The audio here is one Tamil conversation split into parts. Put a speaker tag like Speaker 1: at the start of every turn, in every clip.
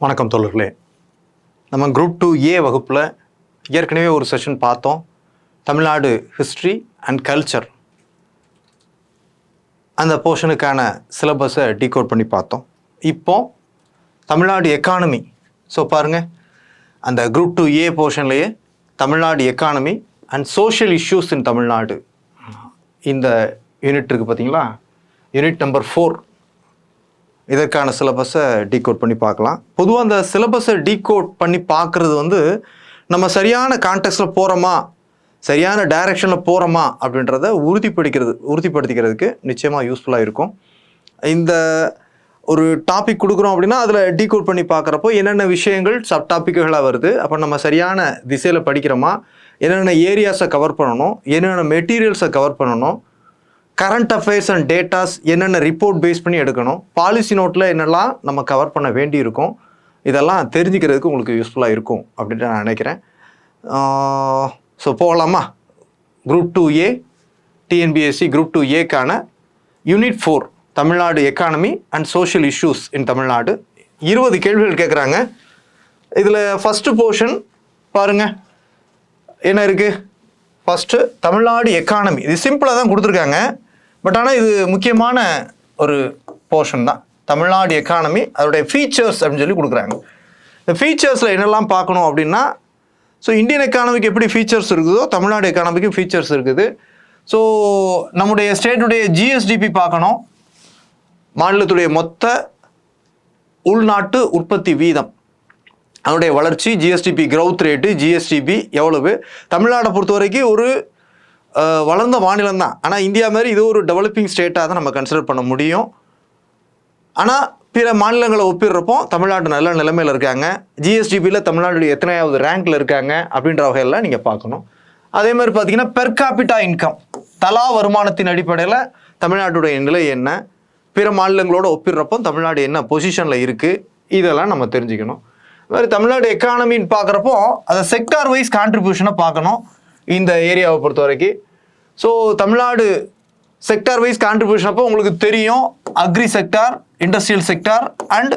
Speaker 1: வணக்கம் தோழர்களே. நம்ம குரூப் 2A வகுப்பில் ஏற்கனவே ஒரு செஷன் பார்த்தோம். தமிழ்நாடு ஹிஸ்ட்ரி அண்ட் கல்ச்சர் அந்த போர்ஷனுக்கான சிலபஸை டீகோட் பண்ணி பார்த்தோம். இப்போ தமிழ்நாடு எக்கானமி. ஸோ பாருங்கள், அந்த குரூப் 2A போர்ஷன்லேயே Tamil Nadu economy and social issues in Tamil Nadu இந்த யூனிட் இருக்குது பார்த்தீங்களா, யூனிட் நம்பர் 4. இதற்கான சிலபஸை டீகோட் பண்ணி பார்க்கலாம். பொதுவாக அந்த சிலபஸை டீகோட் பண்ணி பார்க்குறது நம்ம சரியான கான்டெக்ஸ்டில் போகிறோமா, சரியான டைரெக்ஷனில் போகிறோமா அப்படின்றத உறுதிப்படுத்திக்கிறதுக்கு நிச்சயமாக யூஸ்ஃபுல்லாக இருக்கும். இந்த ஒரு டாபிக் கொடுக்குறோம் அப்படின்னா அதில் டீகோட் பண்ணி பார்க்குறப்போ என்னென்ன விஷயங்கள் சப் டாப்பிக்குகளாக வருது, அப்போ நம்ம சரியான திசையில் படிக்கிறோமா, என்னென்ன ஏரியாஸை கவர் பண்ணணும், என்னென்ன மெட்டீரியல்ஸை கவர் பண்ணணும், கரண்ட் அஃபேர்ஸ் அண்ட் டேட்டாஸ் என்னென்ன ரிப்போர்ட் பேஸ் பண்ணி எடுக்கணும், பாலிசி நோட்டில் என்னெல்லாம் நம்ம கவர் பண்ண வேண்டி இருக்கும், இதெல்லாம் தெரிஞ்சுக்கிறதுக்கு உங்களுக்கு யூஸ்ஃபுல்லாக இருக்கும் அப்படின்ட்டு நான் நினைக்கிறேன். ஸோ போகலாமா? குரூப் 2A டிஎன்பிஎஸ்சி குரூப் 2Aக்கான unit 4 Tamil Nadu economy and social issues in Tamil Nadu 20 கேள்விகள் கேட்குறாங்க. இதில் ஃபஸ்ட்டு போர்ஷன் பாருங்கள் என்ன இருக்குது. First Tamil Nadu economy. இது சிம்பிளாக தான் கொடுத்துருக்காங்க, பட் ஆனால் இது முக்கியமான ஒரு போர்ஷன் தான். தமிழ்நாடு எக்கானமி அதோடைய ஃபீச்சர்ஸ் அப்படின்னு சொல்லி கொடுக்குறாங்க. இந்த ஃபீச்சர்ஸில் என்னெல்லாம் பார்க்கணும் அப்படின்னா, ஸோ இந்தியன் எக்கானமிக்கு எப்படி ஃபீச்சர்ஸ் இருக்குதோ தமிழ்நாடு எக்கானமிக்கும் ஃபீச்சர்ஸ் இருக்குது. ஸோ நம்முடைய ஸ்டேட்டுடைய ஜிஎஸ்டிபி பார்க்கணும், மாநிலத்துடைய மொத்த உள்நாட்டு உற்பத்தி வீதம், அதனுடைய வளர்ச்சி, ஜிஎஸ்டிபி க்ரௌத் ரேட்டு, ஜிஎஸ்டிபி எவ்வளவு. தமிழ்நாடை பொறுத்த வரைக்கும் ஒரு வளர்ந்த மாநிலம் தான், ஆனால் இந்தியா மாதிரி இது ஒரு டெவலப்பிங் ஸ்டேட்டாக தான் நம்ம கன்சிடர் பண்ண முடியும். ஆனால் பிற மாநிலங்களை ஒப்பிடுறப்போ தமிழ்நாடு நல்ல நிலைமையில் இருக்காங்க. ஜிஎஸ்டிபியில் தமிழ்நாடு எத்தனையாவது ரேங்கில் இருக்காங்க அப்படின்ற வகையெல்லாம் நீங்கள் பார்க்கணும். அதே மாதிரி பார்த்தீங்கன்னா பெர் கேபிட்டா இன்கம், தலா வருமானத்தின் அடிப்படையில் தமிழ்நாட்டுடைய நிலை என்ன, பிற மாநிலங்களோட ஒப்பிடுறப்போ தமிழ்நாடு என்ன பொசிஷனில் இருக்குது, இதெல்லாம் நம்ம தெரிஞ்சுக்கணும். அது மாதிரி தமிழ்நாடு எக்கானமின்னு பார்க்குறப்போ அதை செக்டார் வைஸ் கான்ட்ரிபியூஷனை பார்க்கணும் இந்த ஏரியாவை பொறுத்த வரைக்கும். So Tamil Nadu sector wise contribution அப்போ உங்களுக்கு தெரியும், agri sector, industrial sector and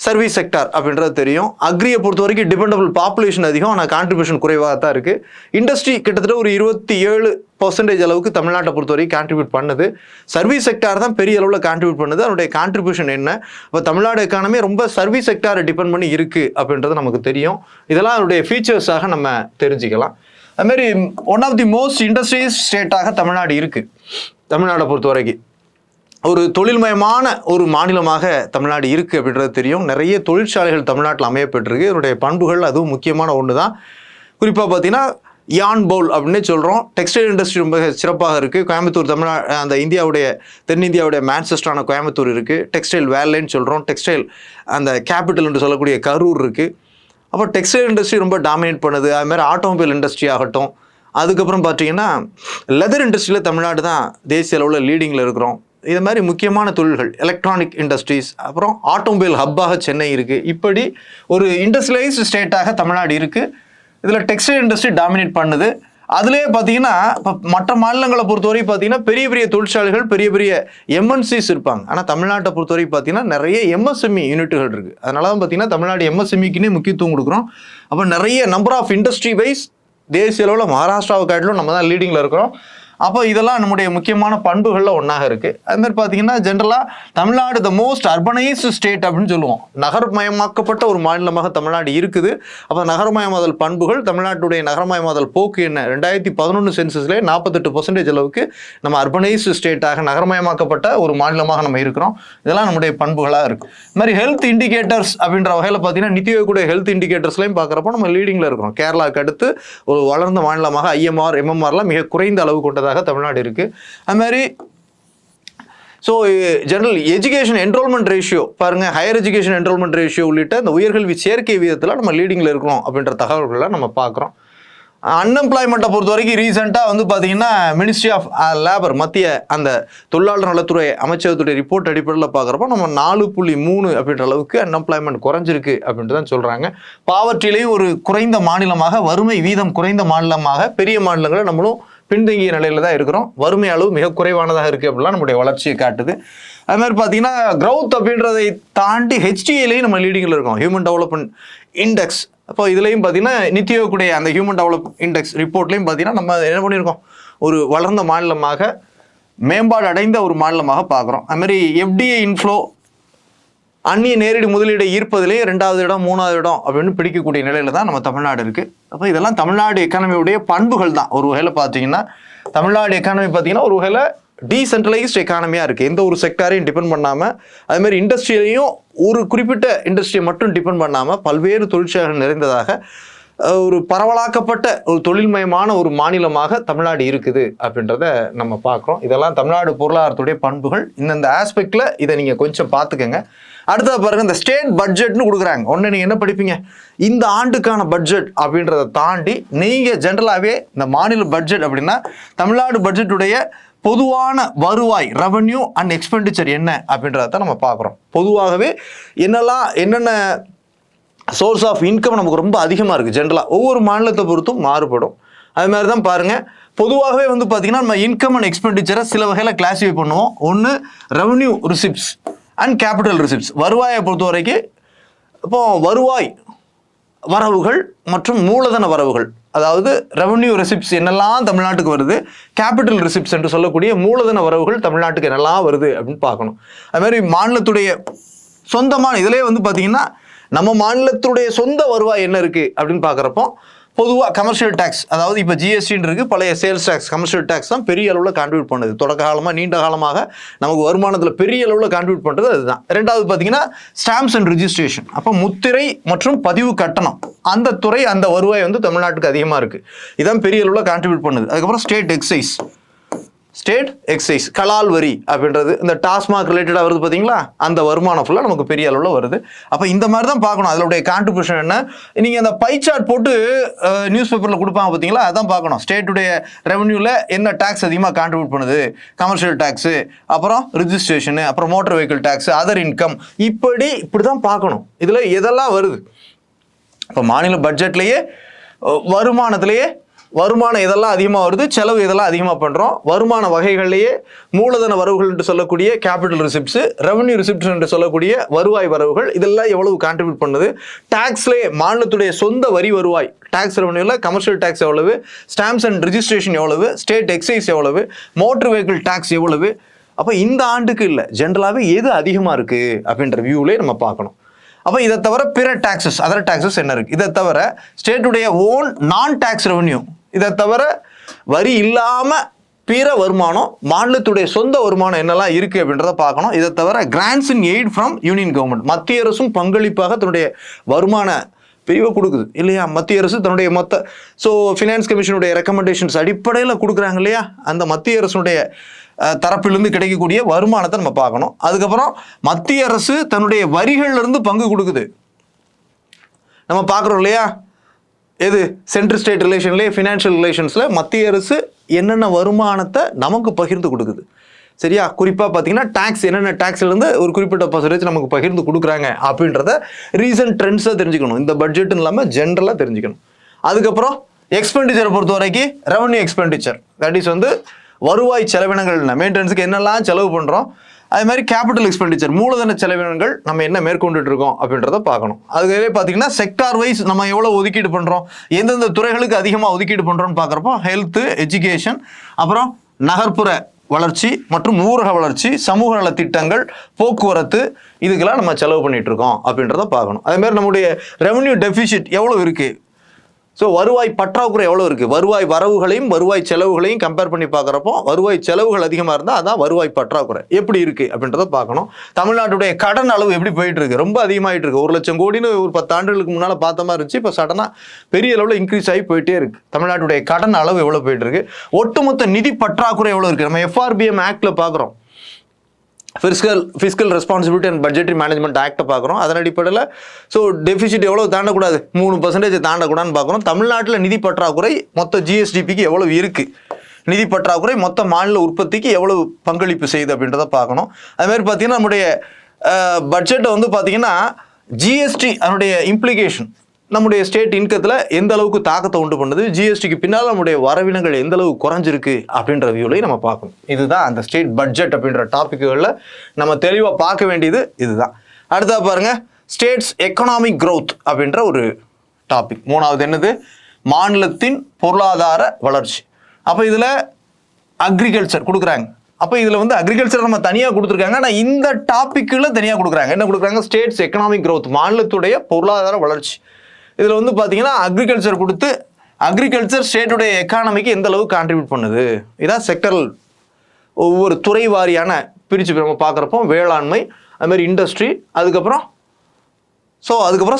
Speaker 1: service sector அப்படின்றது தெரியும். அக்ரியை பொறுத்த வரைக்கும் டிபெண்டபிள் பாப்புலேஷன் அதிகம், ஆனால் கான்ட்ரிபியூஷன் குறைவாக தான் இருக்குது. இண்டஸ்ட்ரி கிட்டத்தட்ட ஒரு 27% அளவுக்கு தமிழ்நாட்டை பொறுத்த வரைக்கும் கான்ட்ரிபியூட் பண்ணுது. சர்வீஸ் செக்டார் தான் பெரிய அளவில் கான்ட்ரிபியூட் பண்ணுது. அதனுடைய கான்ட்ரிபியூஷன் என்ன, இப்போ தமிழ்நாடு எக்கானமி ரொம்ப சர்வீஸ் செக்டாரை டிபெண்ட் பண்ணி இருக்குது அப்படின்றது நமக்கு தெரியும். இதெல்லாம் அதனுடைய ஃபீச்சர்ஸாக நம்ம தெரிஞ்சுக்கலாம். அதுமாரி one of the most industrious ஸ்டேட்டாக தமிழ்நாடு இருக்குது. தமிழ்நாடை பொறுத்த வரைக்கும் ஒரு தொழில்மயமான ஒரு மாநிலமாக தமிழ்நாடு இருக்குது அப்படின்றது தெரியும். நிறைய தொழிற்சாலைகள் தமிழ்நாட்டில் அமையப்பட்டிருக்கு. இதனுடைய பண்புகள் அதுவும் முக்கியமான ஒன்று தான். குறிப்பாக பார்த்தீங்கன்னா யான் பவுல் அப்படின்னு சொல்கிறோம். டெக்ஸ்டைல் இண்டஸ்ட்ரி ரொம்ப சிறப்பாக இருக்குது. கோயம்புத்தூர் அந்த இந்தியாவுடைய தென்னிந்தியாவுடைய மான்செஸ்டரான கோயம்புத்தூர் இருக்குது. டெக்ஸ்டைல் வேலைன்னு சொல்கிறோம். டெக்ஸ்டைல் அந்த கேபிட்டல் என்று சொல்லக்கூடிய கரூர் இருக்குது. அப்போ டெக்ஸ்டைல் இண்டஸ்ட்ரி ரொம்ப டாமினேட் பண்ணுது. அதுமாதிரி ஆட்டோமொபைல் இண்டஸ்ட்ரி ஆகட்டும், அதுக்கப்புறம் பார்த்தீங்கன்னா லெதர் இண்டஸ்ட்ரியில் தமிழ்நாடு தான் தேசிய அளவில் லீடிங்கில் இருக்கிறோம். இது மாதிரி முக்கியமான தொழில்கள், எலக்ட்ரானிக் இண்டஸ்ட்ரீஸ், அப்புறம் ஆட்டோமொபைல் ஹப்பாக சென்னை இருக்குது. இப்படி ஒரு இண்டஸ்ட்ரியலைஸ்டு ஸ்டேட்டாக தமிழ்நாடு இருக்குது. இதில் டெக்ஸ்டைல் இண்டஸ்ட்ரி டாமினேட் பண்ணுது. அதுலேயே பார்த்தீங்கன்னா இப்போ மற்ற மாநிலங்களை பொறுத்தவரை பார்த்தீங்கன்னா பெரிய பெரிய தொழிற்சாலைகள், பெரிய பெரிய எம்என்சிஸ் இருப்பாங்க. ஆனால் தமிழ்நாட்டை பொறுத்தவரை பார்த்தீங்கன்னா நிறைய எம்எஸ்எம்இ யூனிட்டுகள் இருக்குது. அதனால தான் பார்த்தீங்கன்னா தமிழ்நாடு எம்எஸ்எம்இக்குன்னே முக்கியத்துவம் கொடுக்குறோம். அப்போ நிறைய நம்பர் ஆஃப் இண்டஸ்ட்ரி வைஸ் தேசிய அளவில் மகாராஷ்டிராவை காட்டிலும் நம்ம தான் லீடிங்கில் இருக்கிறோம். அப்போ இதெல்லாம் நம்முடைய முக்கியமான பண்புகளில் ஒன்றாக இருக்குது. அதுமாதிரி பார்த்தீங்கன்னா ஜென்ரலாக Tamil Nadu the most urbanised state அப்படின்னு சொல்லுவோம். நகரமயமாக்கப்பட்ட ஒரு மாநிலமாக தமிழ்நாடு இருக்குது. அப்போ நகரமயமாதல் பண்புகள், தமிழ்நாட்டுடைய நகரமயமாதல் போக்கு என்ன, 2011 சென்சஸ்லேயே 48% அளவுக்கு நம்ம அர்பனைஸ்டு ஸ்டேட்டாக நகரமயமாக்கப்பட்ட ஒரு மாநிலமாக நம்ம இருக்கிறோம். இதெல்லாம் நம்முடைய பண்புகளாக இருக்குது. இது மாதிரி ஹெல்த் இண்டிகேட்டர்ஸ் அப்படின்ற வகையில் பார்த்தீங்கன்னா நித்தியக்கூடிய ஹெல்த் இண்டிகேட்டர்ஸ்லையும் பார்க்குறப்போ நம்ம லீடிங்கில் இருக்கிறோம். கேரளாவுக்கு அடுத்து ஒரு வளர்ந்த மாநிலமாக ஐஎம்ஆர், எம்எம்ஆர்லாம் மிக குறைந்த அளவு கொண்டது தமிழ்நாடு இருக்கு. அது மாதிரி so general education enrolment ratio பாருங்க, ஹையர் எஜுகேஷன் என்ரோல்மெண்ட் ரேஷியோ உள்ளிட்ட இந்த உயர்கல்வி சேர்க்கை விதத்தில் நம்ம லீடிங்கில் இருக்கிறோம் அப்படின்ற தகவல்களை நம்ம பார்க்குறோம். அன்எம்ப்ளாய்மெண்ட்டை பொறுத்த வரைக்கும் ரீசெண்டாக பார்த்தீங்கன்னா மினிஸ்ட்ரி ஆஃப் லேபர், மத்திய அந்த தொழிலாளர் நலத்துறை அமைச்சகத்துடைய ரிப்போர்ட் அடிப்படையில் பார்க்குறப்போ நம்ம 4.3 அப்படின்ற அளவுக்கு அன்எம்ப்ளாய்மெண்ட் குறைஞ்சிருக்கு அப்படின்ட்டு தான் சொல்கிறாங்க. பாவர்ட்டிலையும் ஒரு குறைந்த மாநிலமாக, வறுமை வீதம் குறைந்த மாநிலமாக பெரிய மாநிலங்களை நம்மளும் பின்தங்கிய நிலையில் தான் இருக்கிறோம். வறுமை அளவு மிக குறைவானதாக இருக்குது அப்படிலாம் நம்முடைய வளர்ச்சியை காட்டுது. அது மாதிரி பார்த்தீங்கன்னா க்ரௌத் அப்படின்றதை தாண்டி ஹெச்டிஏலையும் நம்ம லீடிங்கில் இருக்கோம், ஹியூமன் டெவலப்மெண்ட் இண்டெக்ஸ். அப்போ இதுலேயும் பார்த்தீங்கன்னா நித்தி ஆயோக்குடைய அந்த ஹியூமன் டெவலப் இண்டெக்ஸ் ரிப்போர்ட்லையும் பார்த்தீங்கன்னா நம்ம என்ன பண்ணியிருக்கோம், ஒரு வளர்ந்த மாநிலமாக, மேம்பாடு அடைந்த ஒரு மாநிலமாக பார்க்குறோம். அதுமாதிரி எஃப்டிஐ இன்ஃப்ளோ, அந்நிய நேரடி முதலீடை ஈர்ப்பதிலே 2வது இடம் 3வது இடம் அப்படின்னு பிடிக்கக்கூடிய நிலையில தான் நம்ம தமிழ்நாடு இருக்குது. அப்போ இதெல்லாம் தமிழ்நாடு எக்கானமியுடைய பண்புகள் தான். ஒரு வகையில் பார்த்தீங்கன்னா தமிழ்நாடு எக்கானமி பார்த்தீங்கன்னா ஒரு வகையில் டீசென்ட்ரலைஸ்ட் எக்கானமியாக இருக்குது. எந்த ஒரு செக்டாரையும் டிபெண்ட் பண்ணாமல், அதுமாதிரி இண்டஸ்ட்ரியிலையும் ஒரு குறிப்பிட்ட இண்டஸ்ட்ரியை மட்டும் டிபெண்ட் பண்ணாமல் பல்வேறு தொழிற்சாலைகள் நிறைந்ததாக ஒரு பரவலாக்கப்பட்ட ஒரு தொழில்மயமான ஒரு மாநிலமாக தமிழ்நாடு இருக்குது அப்படின்றத நம்ம பார்க்குறோம். இதெல்லாம் தமிழ்நாடு பொருளாதாரத்துடைய பண்புகள். இந்தந்த ஆஸ்பெக்டில் இதை நீங்கள் கொஞ்சம் பார்த்துக்கங்க. அடுத்தது பாருங்க, இந்த ஸ்டேட் பட்ஜெட்னு கொடுக்குறாங்க. ஒன்று நீங்கள் என்ன படிப்பீங்க, இந்த ஆண்டுக்கான பட்ஜெட் அப்படின்றத தாண்டி நீங்கள் ஜென்ரலாகவே இந்த மாநில பட்ஜெட் அப்படின்னா தமிழ்நாடு பட்ஜெட்டுடைய பொதுவான வருவாய், ரெவன்யூ அண்ட் எக்ஸ்பெண்டிச்சர் என்ன அப்படின்றத நம்ம பார்க்குறோம். பொதுவாகவே என்னென்ன சோர்ஸ் ஆஃப் இன்கம் நமக்கு ரொம்ப அதிகமாக இருக்குது, ஜென்ரலாக ஒவ்வொரு மாநிலத்தை பொறுத்தும் மாறுபடும். அது மாதிரி தான் பாருங்கள், பொதுவாகவே வந்து பார்த்திங்கன்னா நம்ம இன்கம் அண்ட் எக்ஸ்பெண்டிச்சரை சில வகையில் கிளாஸிஃபை பண்ணுவோம். ஒன்று revenue receipts and capital receipts. வருவாயை பொறுத்த வரைக்கும் இப்போ வருவாய் வரவுகள் மற்றும் மூலதன வரவுகள், அதாவது ரெவன்யூ ரெசிப்ட்ஸ் என்னெல்லாம் தமிழ்நாட்டுக்கு வருது, கேபிட்டல் ரிசிப்ட்ஸ் என்று சொல்லக்கூடிய மூலதன வரவுகள் தமிழ்நாட்டுக்கு என்னெல்லாம் வருது அப்படின்னு பார்க்கணும். அதுமாதிரி மாநிலத்துடைய சொந்தமான இதிலே வந்து பார்த்தீங்கன்னா நம்ம மாநிலத்துடைய சொந்த வருவாய் என்ன இருக்குது அப்படின்னு பார்க்குறப்போ பொதுவாக கமர்ஷியல் டேக்ஸ், அதாவது இப்போ ஜிஎஸ்டின்னு இருக்குது, பழைய சேல்ஸ் டேக்ஸ், கமர்ஷியல் டேக்ஸ் தான் பெரிய அளவில் கான்ட்ரிபியூட் பண்ணுது. தொடக்க காலமாக நீண்ட காலமாக நமக்கு வருமானத்தில் பெரிய அளவில் கான்ட்ரிபியூட் பண்ணுறது அதுதான். ரெண்டாவது பார்த்தீங்கன்னா ஸ்டாம்ப்ஸ் அண்ட் ரிஜிஸ்ட்ரேஷன், அப்போ முத்திரை மற்றும் பதிவு கட்டணம், அந்த துறை அந்த வருவாய் வந்து தமிழ்நாட்டுக்கு அதிகமாக இருக்குது, இதான் பெரிய அளவில் கான்ட்ரிபியூட் பண்ணுது. அதுக்கப்புறம் ஸ்டேட் எக்ஸைஸ் கலால் வரி அப்படின்றது இந்த டாஸ்மாக் ரிலேட்டடாக வருது பார்த்தீங்களா, அந்த வருமானம் ஃபுல்லாக நமக்கு பெரிய அளவில் வருது. அப்போ இந்த மாதிரி தான் பார்க்கணும் அதனுடைய கான்ட்ரிபியூஷன் என்ன. நீங்கள் அந்த பை சார்ட் போட்டு நியூஸ் பேப்பரில் கொடுப்பாங்க பார்த்தீங்களா, அதான் பார்க்கணும். ஸ்டேட்டுடைய ரெவன்யூவில் என்ன டேக்ஸ் அதிகமாக கான்ட்ரிபியூட் பண்ணுது, கமர்ஷியல் டேக்ஸு, அப்புறம் ரிஜிஸ்ட்ரேஷனு, அப்புறம் motor vehicle tax, other income, இப்படி தான் பார்க்கணும் இதில் எதெல்லாம் வருது. இப்போ மாநில பட்ஜெட்லேயே வருமானம் இதெல்லாம் அதிகமாக வருது, செலவு இதெல்லாம் அதிகமாக பண்ணுறோம். வருமான வகைகள்லேயே மூலதன வரவுகள் என்று சொல்லக்கூடிய கேபிட்டல் ரிசிப்ட்ஸு, ரெவன்யூ ரிசிப்ட்ஸ் என்று சொல்லக்கூடிய வருவாய் வரவுகள், இதெல்லாம் எவ்வளவு கான்ட்ரிபியூட் பண்ணுது. டேக்ஸ்லேயே மாநிலத்துடைய சொந்த வரி வருவாய், டேக்ஸ் ரெவன்யூவில் கமர்ஷியல் டேக்ஸ் எவ்வளவு, ஸ்டாம்ப்ஸ் அண்ட் ரிஜிஸ்ட்ரேஷன் எவ்வளவு, ஸ்டேட் எக்ஸைஸ் எவ்வளவு, மோட்டர் வெஹிக்கிள் டேக்ஸ் எவ்வளவு. அப்போ இந்த ஆண்டுக்கு இல்லை, ஜென்ரலாகவே எது அதிகமாக இருக்குது அப்படின்ற வியூவிலே நம்ம பார்க்கணும். அப்போ இதை தவிர பிற டாக்ஸஸ், அதர் டாக்ஸஸ் என்ன இருக்குது, இதை தவிர ஸ்டேட்டுடைய ஓன் நான் டேக்ஸ் ரெவன்யூ, இதை தவிர வரி இல்லாமல் பிற வருமானம், மாநிலத்துடைய சொந்த வருமானம் என்னெல்லாம் இருக்குது அப்படின்றத பார்க்கணும். இதை தவிர grants in eight from union government, மத்திய அரசும் பங்களிப்பாக தன்னுடைய வருமான பிரிவை கொடுக்குது இல்லையா. மத்திய அரசு தன்னுடைய ஃபினான்ஸ் கமிஷனுடைய ரெக்கமெண்டேஷன்ஸ் அடிப்படையில் கொடுக்குறாங்க இல்லையா, அந்த மத்திய அரசுடைய தரப்பிலிருந்து கிடைக்கக்கூடிய வருமானத்தை நம்ம பார்க்கணும். அதுக்கப்புறம் மத்திய அரசு தன்னுடைய வரிகள்லேருந்து பங்கு கொடுக்குது நம்ம பார்க்குறோம் இல்லையா. எது சென்ட்ரல் ஸ்டேட் ரிலேஷன்லேயே ஃபினான்ஷியல் ரிலேஷன்ஸில் மத்திய அரசு என்னென்ன வருமானத்தை நமக்கு பகிர்ந்து கொடுக்குது சரியா. குறிப்பாக பார்த்தீங்கன்னா டேக்ஸ், என்னென்ன டேக்ஸ்லேருந்து ஒரு குறிப்பிட்ட பர்சன்டேஜ் நமக்கு பகிர்ந்து கொடுக்குறாங்க அப்படின்றத ரீசன்ட் ட்ரெண்ட்ஸாக தெரிஞ்சுக்கணும். இந்த பட்ஜெட்னு இல்லாமல் ஜென்ரலாக தெரிஞ்சுக்கணும். அதுக்கப்புறம் எக்ஸ்பெண்டிச்சரை பொறுத்த வரைக்கும் ரெவன்யூ எக்ஸ்பெண்டிச்சர், தட் இஸ் வந்து வருவாய் செலவினங்கள், மெயின்டெனன்ஸுக்கு என்னெல்லாம் செலவு பண்ணுறோம். அது மாதிரி கேபிட்டல் எக்ஸ்பெண்டிச்சர், மூலதன செலவினங்கள் நம்ம என்ன மேற்கொண்டுட்டு இருக்கோம் அப்படின்றத பார்க்கணும். அதுவே பார்த்தீங்கன்னா செக்டார் வைஸ் நம்ம எவ்வளோ ஒதுக்கீடு பண்ணுறோம், எந்தெந்த துறைகளுக்கு அதிகமாக ஒதுக்கீடு பண்ணுறோம்னு பார்க்குறப்போ ஹெல்த்து, எஜுகேஷன், அப்புறம் நகர்ப்புற வளர்ச்சி மற்றும் ஊரக வளர்ச்சி, சமூக நல திட்டங்கள், போக்குவரத்து, இதுக்கெல்லாம் நம்ம செலவு பண்ணிட்டு இருக்கோம் அப்படின்றத பார்க்கணும். அதேமாதிரி நம்முடைய ரெவன்யூ டெபிசிட் எவ்வளோ இருக்குது, ஸோ வருவாய் பற்றாக்குறை எவ்வளோ இருக்குது, வருவாய் வரவுகளையும் வருவாய் செலவுகளையும் கம்பேர் பண்ணி பார்க்குறப்போ வருவாய் செலவுகள் அதிகமாக இருந்தால் அதான் வருவாய் பற்றாக்குறை எப்படி இருக்குது அப்படின்றத பார்க்கணும். தமிழ்நாட்டுடைய கடன் அளவு எப்படி போயிட்டு இருக்கு, ரொம்ப அதிகமாகிட்டு இருக்கு. 1 லட்சம் கோடின்னு ஒரு 10 ஆண்டுகளுக்கு முன்னால் பார்த்த மாதிரி இருந்துச்சு, இப்போ சடனாக பெரிய அளவில் இன்க்ரீஸ் ஆகி போயிட்டே இருக்குது. தமிழ்நாட்டுடைய கடன் அளவு எவ்வளோ போயிட்டு இருக்கு, ஒட்டுமொத்த நிதி பற்றாக்குறை எவ்வளோ இருக்குது. நம்ம FRBM ஆக்டில் பார்க்குறோம், fiscal responsibility and budgetary management ஆக்டை பார்க்குறோம். அதன் அடிப்படையில் டெபிசிட் எவ்வளோ தாண்டக்கூடாது, 3% தாண்டக்கூடாதுன்னு பார்க்குறோம். தமிழ்நாட்டில் நிதி பற்றாக்குறை மொத்த GSDPக்கு எவ்வளோ இருக்குது, நிதி பற்றாக்குறை மொத்த மாநில உற்பத்திக்கு எவ்வளவு பங்களிப்பு செய்யுது அப்படின்றத பார்க்கணும். அதுமாதிரி பார்த்தீங்கன்னா நம்முடைய பட்ஜெட்டை வந்து பார்த்தீங்கன்னா ஜிஎஸ்டி அதனுடைய இம்ப்ளிகேஷன், நம்முடைய ஸ்டேட் இன்கத்தில் எந்த அளவுக்கு தாக்கத்தை உண்டு பண்ணுது, ஜிஎஸ்டிக்கு பின்னால் நம்முடைய வரவினங்கள் எந்த அளவுக்கு குறைஞ்சிருக்கு அப்படின்ற வியூலையும் நம்ம பார்க்கணும். இதுதான் அந்த ஸ்டேட் பட்ஜெட் அப்படின்ற டாப்பிக்குகளில் நம்ம தெளிவாக பார்க்க வேண்டியது இதுதான். அடுத்தா பாருங்க, ஸ்டேட்ஸ் எக்கனாமிக் growth அப்படின்ற ஒரு டாபிக். மூணாவது என்னது, மாநிலத்தின் பொருளாதார வளர்ச்சி. அப்போ இதில் அக்ரிகல்ச்சர் கொடுக்குறாங்க. அப்போ இதில் வந்து அக்ரிகல்ச்சர் நம்ம தனியாக கொடுத்துருக்காங்க. ஆனால் இந்த டாப்பிக்கில் தனியாக கொடுக்குறாங்க. என்ன கொடுக்குறாங்க, ஸ்டேட்ஸ் எக்கனாமிக் growth, மாநிலத்துடைய பொருளாதார வளர்ச்சி. இதில் வந்து பார்த்தீங்கன்னா அக்ரிகல்ச்சர் கொடுத்து அக்ரிகல்ச்சர் ஸ்டேட்டுடைய எக்கானமிக்கு எந்த அளவுக்கு கான்ட்ரிபியூட் பண்ணுது, இதான் செக்டரல் ஒவ்வொரு துறை வாரியான பிரித்து நம்ம பார்க்குறப்போ வேளாண்மை, அதுமாதிரி இண்டஸ்ட்ரி, அதுக்கப்புறம்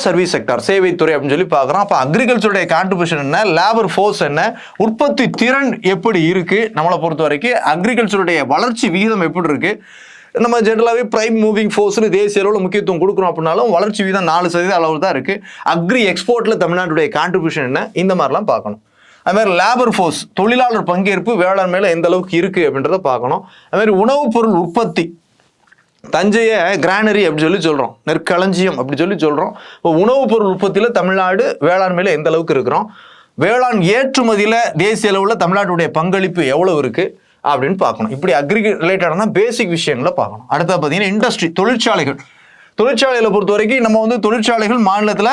Speaker 1: சர்வீஸ் செக்டார், சேவைத்துறை அப்படின்னு சொல்லி பார்க்குறோம். அப்போ அக்ரிகல்ச்சருடைய கான்ட்ரிபியூஷன் என்ன, லேபர் ஃபோர்ஸ் என்ன, உற்பத்தி திறன் எப்படி இருக்குது, நம்மளை பொறுத்த வரைக்கும் அக்ரிகல்ச்சருடைய வளர்ச்சி விகிதம் எப்படி இருக்குது. நம்ம ஜென்ரலாகவே ப்ரைம் மூவிங் ஃபோர்ஸ்னு தேசிய அளவில் முக்கியத்துவம் கொடுக்குறோம் அப்படின்னாலும் வளர்ச்சி வீதம் 4% அளவு தான் இருக்குது. அக்ரி எக்ஸ்போர்ட்டில் தமிழ்நாட்டுடைய கான்ட்ரிபியூஷன் என்ன, இந்த மாதிரிலாம் பார்க்கணும். அதுமாதிரி லேபர் ஃபோர்ஸ், தொழிலாளர் பங்கேற்பு வேளாண்மையில் எந்த அளவுக்கு இருக்குது அப்படின்றத பார்க்கணும். அதுமாதிரி உணவுப் பொருள் உற்பத்தி, தஞ்சையை கிரானரி அப்படி சொல்லி சொல்கிறோம், நெற்களஞ்சியம் அப்படி சொல்லி சொல்கிறோம். இப்போ உணவுப் பொருள் உற்பத்தியில் தமிழ்நாடு வேளாண்மையில் எந்த அளவுக்கு இருக்கிறோம், வேளாண் ஏற்றுமதியில் தேசிய அளவில் தமிழ்நாட்டுடைய பங்களிப்பு எவ்வளோ இருக்குது அப்படின்னு பார்க்கணும். இப்படி அக்ரி ரிலேட்டடான பேசிக் விஷயங்களை பார்க்கணும். அடுத்த பார்த்தீங்கன்னா இண்டஸ்ட்ரி, தொழிற்சாலைகளை பொறுத்த வரைக்கும் நம்ம வந்து தொழிற்சாலைகள் மாநிலத்தில்